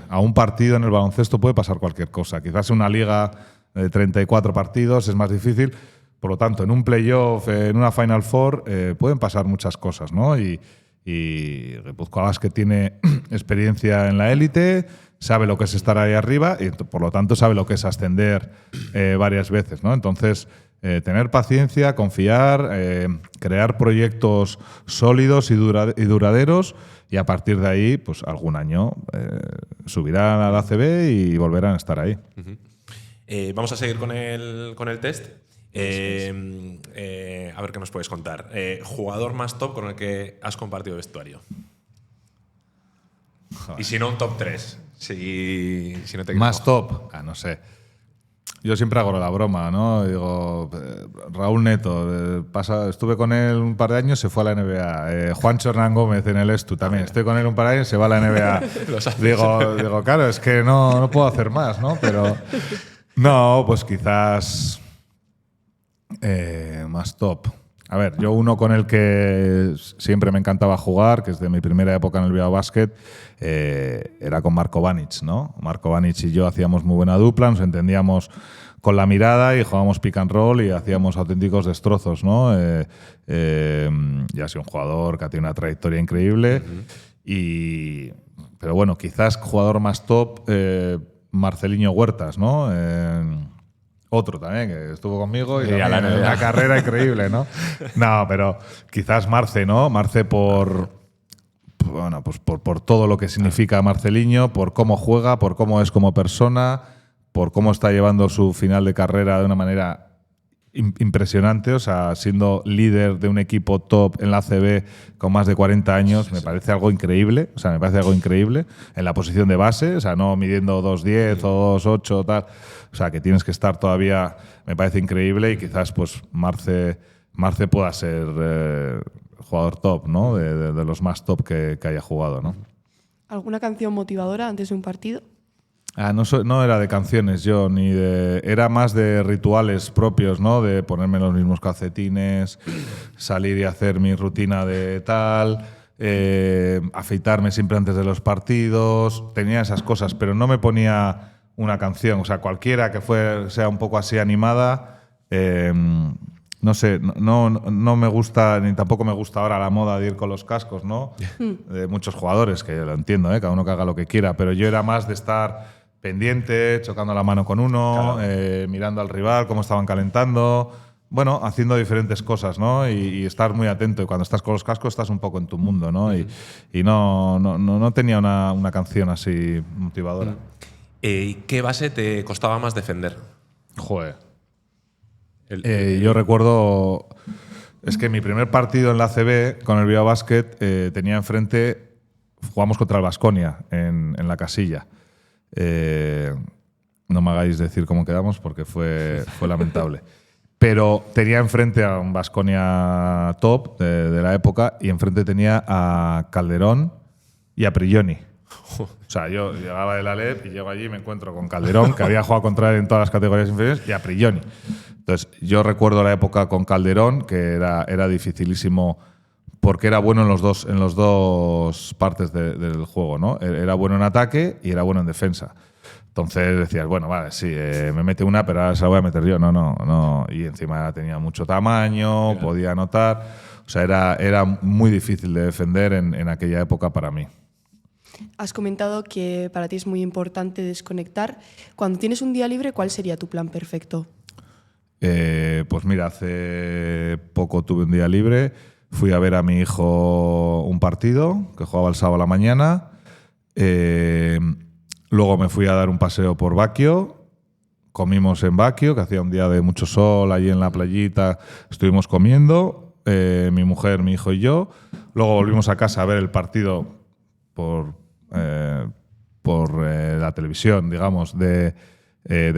A un partido en el baloncesto puede pasar cualquier cosa. Quizás en una liga de 34 partidos es más difícil. Por lo tanto, en un playoff, en una Final Four, pueden pasar muchas cosas, ¿no? Y Guipúzcoa Basket tiene experiencia en la élite, sabe lo que es estar ahí arriba y, por lo tanto, sabe lo que es ascender varias veces, ¿no? Entonces, tener paciencia, confiar, crear proyectos sólidos y duraderos. Y a partir de ahí, pues algún año subirán al ACB y volverán a estar ahí. Vamos a seguir con el test. A ver qué nos puedes contar. Jugador más top con el que has compartido vestuario. Joder. Y si no, un top 3. Si no te más top. No sé. Yo siempre hago la broma, ¿no? Digo, Raúl Neto, estuve con él un par de años, se fue a la NBA. Juancho Hernán Gómez en el Estu también. Estoy con él un par de años, se va a la NBA. digo, claro, es que no puedo hacer más, ¿no? Pero no, pues quizás más top. A ver, yo uno con el que siempre me encantaba jugar, que es de mi primera época en el Bilbao Basket, era con Marko Banic, ¿no? Marko Banic y yo hacíamos muy buena dupla, nos entendíamos con la mirada y jugábamos pick and roll y hacíamos auténticos destrozos, ¿no? Ya ha sido un jugador que ha tenido una trayectoria increíble. Pero bueno, quizás jugador más top, Marceliño Huertas, ¿no? Otro también, que estuvo conmigo y una carrera increíble, ¿no? No, pero quizás Marce, ¿no? Marce por todo lo que significa Marceliño, por cómo juega, por cómo es como persona, por cómo está llevando su final de carrera de una manera impresionante, o sea, siendo líder de un equipo top en la ACB con más de 40 años, me parece algo increíble, o sea, me parece algo increíble en la posición de base, o sea, no midiendo 2'10 o 2'8 tal, o sea, que tienes que estar todavía, me parece increíble y quizás pues Marce pueda ser jugador top, ¿no? De los más top que haya jugado, ¿no? ¿Alguna canción motivadora antes de un partido? No era de canciones yo, ni de. Era más de rituales propios, ¿no? De ponerme los mismos calcetines, salir y hacer mi rutina de tal, afeitarme siempre antes de los partidos. Tenía esas cosas, pero no me ponía una canción. O sea, cualquiera que sea un poco así animada. No sé, no me gusta, ni tampoco me gusta ahora la moda de ir con los cascos, ¿no? De muchos jugadores, que lo entiendo, cada uno que haga lo que quiera, pero yo era más de estar pendiente, chocando la mano con uno, claro. Mirando al rival, cómo estaban calentando, bueno, haciendo diferentes cosas, ¿no? Y estar muy atento. Y cuando estás con los cascos estás un poco en tu mundo, ¿no? Y no tenía una canción así motivadora. ¿Qué base te costaba más defender? Joder. Yo recuerdo, es que mi primer partido en la ACB con el Bilbao Basket tenía enfrente, jugamos contra el Baskonia en la Casilla. No me hagáis decir cómo quedamos porque fue lamentable. Pero tenía enfrente a un Baskonia top de la época y enfrente tenía a Calderón y a Prigioni. O sea, yo llegaba del Alep y llego allí y me encuentro con Calderón, que había jugado contra él en todas las categorías inferiores, y a Prigioni. Entonces, yo recuerdo la época con Calderón, que era dificilísimo porque era bueno en los dos partes del juego, ¿no? Era bueno en ataque y era bueno en defensa. Entonces decías, bueno, vale, sí, me mete una, pero ahora se la voy a meter yo. No. Y encima tenía mucho tamaño, claro. Podía anotar. O sea, era muy difícil de defender en aquella época para mí. Has comentado que para ti es muy importante desconectar. Cuando tienes un día libre, ¿cuál sería tu plan perfecto? Pues mira, hace poco tuve un día libre. Fui a ver a mi hijo un partido que jugaba el sábado a la mañana. Luego me fui a dar un paseo por Baquio. Comimos en Baquio, que hacía un día de mucho sol allí en la playita. Estuvimos comiendo, mi mujer, mi hijo y yo. Luego volvimos a casa a ver el partido por la televisión, digamos, de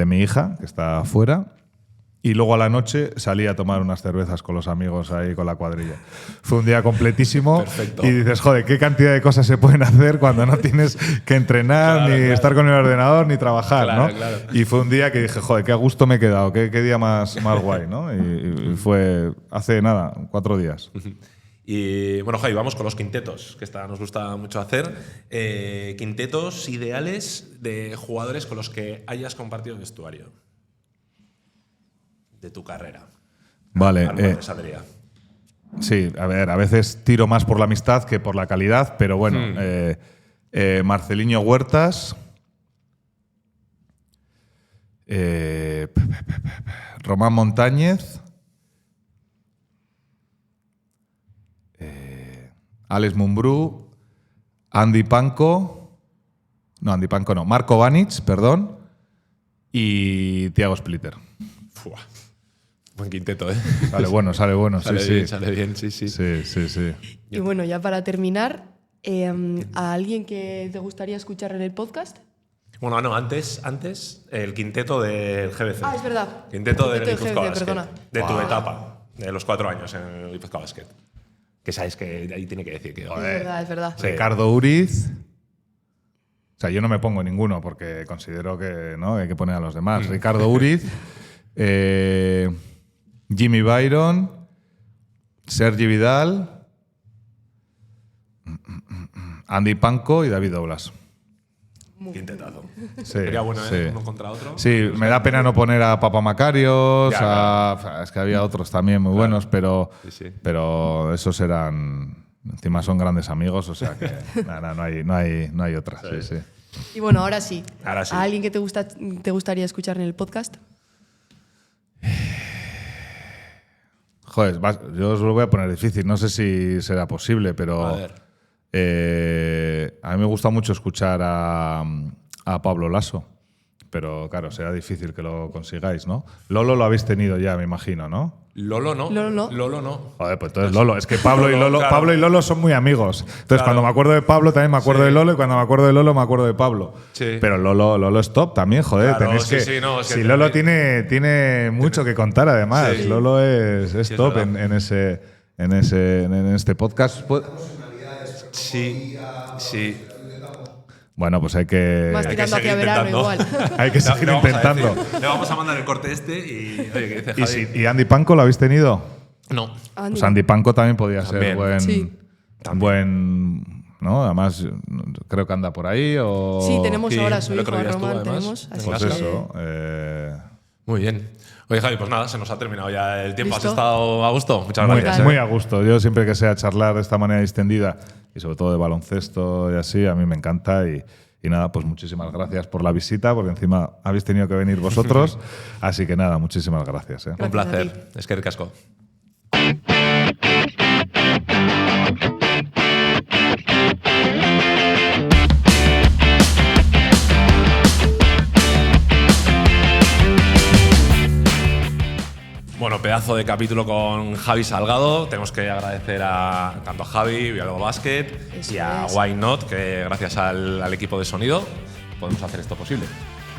mi hija, que está afuera. Y luego a la noche salí a tomar unas cervezas con los amigos ahí, con la cuadrilla. Fue un día completísimo. Perfecto. Y dices, joder, qué cantidad de cosas se pueden hacer cuando no tienes que entrenar, ni estar con el ordenador, ni trabajar, ¿no? Claro. Y fue un día que dije, joder, qué a gusto me he quedado, qué día más guay, ¿no? Y fue hace, 4 días. Y bueno, Javi, vamos con los quintetos, que nos gusta mucho hacer. Quintetos ideales de jugadores con los que hayas compartido el vestuario de tu carrera. Vale. Sí, a ver, a veces tiro más por la amistad que por la calidad, pero bueno, Marceliño Huertas, Román Montañez, Alex Mumbrú, Marco Vanic, perdón, y Thiago Splitter. Fuah. Buen quinteto, ¿eh? Sale bueno, sale sí. Bien, sale bien, sí. Sí. Y bueno, ya para terminar, ¿a alguien que te gustaría escuchar en el podcast? Bueno, no, antes el quinteto del GBC. Ah, es verdad. Quinteto del Guipuzcoa Basket. Perdona. De tu etapa, de los 4 años en el Guipuzcoa Basket. Que sabes que ahí tiene que decir que… Es verdad. Sí. Ricardo Uriz… O sea, yo no me pongo ninguno porque considero que no hay que poner a los demás. Ricardo Uriz… Jimmy Byron, Sergi Vidal, Andy Panko y David Douglas. Quintetazo. Sí, sería bueno, uno contra otro. Sí, me da pena no poner a Papa Macarios, es que había otros también muy buenos, pero esos eran… Encima son grandes amigos, o sea que no hay otra. Sí. Y bueno, ahora sí. ¿A alguien que te gustaría escuchar en el podcast? Joder, yo os lo voy a poner difícil, no sé si será posible, pero a mí me gusta mucho escuchar a Pablo Lasso, pero claro, será difícil que lo consigáis, ¿no? Lolo lo habéis tenido ya, me imagino, ¿no? Lolo no. Lolo no. Lolo no. Joder, pues entonces Lolo. Es que Pablo y Lolo, Lolo, claro. Pablo y Lolo son muy amigos. Entonces, Claro. cuando me acuerdo de Pablo, también me acuerdo Sí. de Lolo, y cuando me acuerdo de Lolo, me acuerdo de Pablo. Sí. Pero Lolo es top también, joder. Claro, tenéis sí, que, sí, no, es que si tenéis- Lolo tiene mucho que contar, además. Sí. Lolo es Sí, es top verdad. en este podcast. Sí, sí. Bueno, pues hay que. Más Hay que tirando hacia seguir verano intentando. igual. Hay que seguir Le vamos a intentando. decir- Le vamos a mandar el corte este y. Oye, ¿qué dice ¿Y, Javi? ¿Y Andy Panko lo habéis tenido? No. Pues Andy Panko también podía ser También. buen. Sí. Buen. ¿No? Además, creo que anda por ahí. O, Sí, tenemos Sí, ahora a su el hijo, otro a día estuvo, Román, además, tenemos. en Así Pues Glasgow. que- eso. Muy bien. Oye, Javi, pues nada, se nos ha terminado ya el tiempo. ¿Listo? ¿Has estado a gusto? Muchas Muy, gracias. muy a gusto. Yo siempre que sea charlar de esta manera distendida y sobre todo de baloncesto y así, a mí me encanta. Y nada, pues muchísimas gracias por la visita, porque encima habéis tenido que venir vosotros. Así que nada, muchísimas gracias. Un Gracias a placer. Es que ricasco. Bueno, pedazo de capítulo con Javi Salgado. Tenemos que agradecer a tanto a Javi, Villalba Basket, Eso y a es. Why Not, que gracias al equipo de sonido podemos hacer esto posible.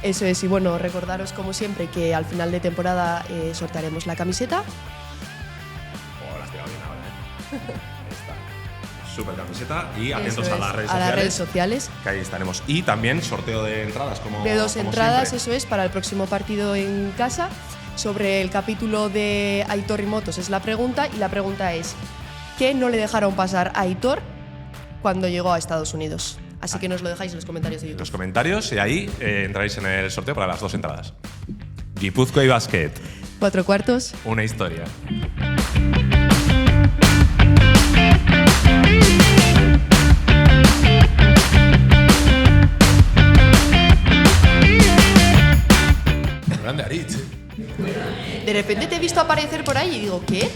Eso es, y bueno, recordaros como siempre que al final de temporada sortearemos la camiseta. Oh, la has tirado bien ahora, ¿eh? Esta súper camiseta. Y atentos Eso a es, las redes a sociales. las redes sociales. Que ahí estaremos. Y también sorteo de entradas, como De 2 como entradas, siempre. eso es, para el próximo partido en casa. Sobre el capítulo de Aitor y Motos es la pregunta, y la pregunta es: ¿qué no le dejaron pasar a Aitor cuando llegó a Estados Unidos? Así que nos lo dejáis en los comentarios de Los YouTube. comentarios y ahí entraréis en el sorteo para las 2 entradas. Guipúzcoa y Basket, 4 cuartos. una historia. Grande Aritz. De repente te he visto aparecer por ahí y digo, ¿qué?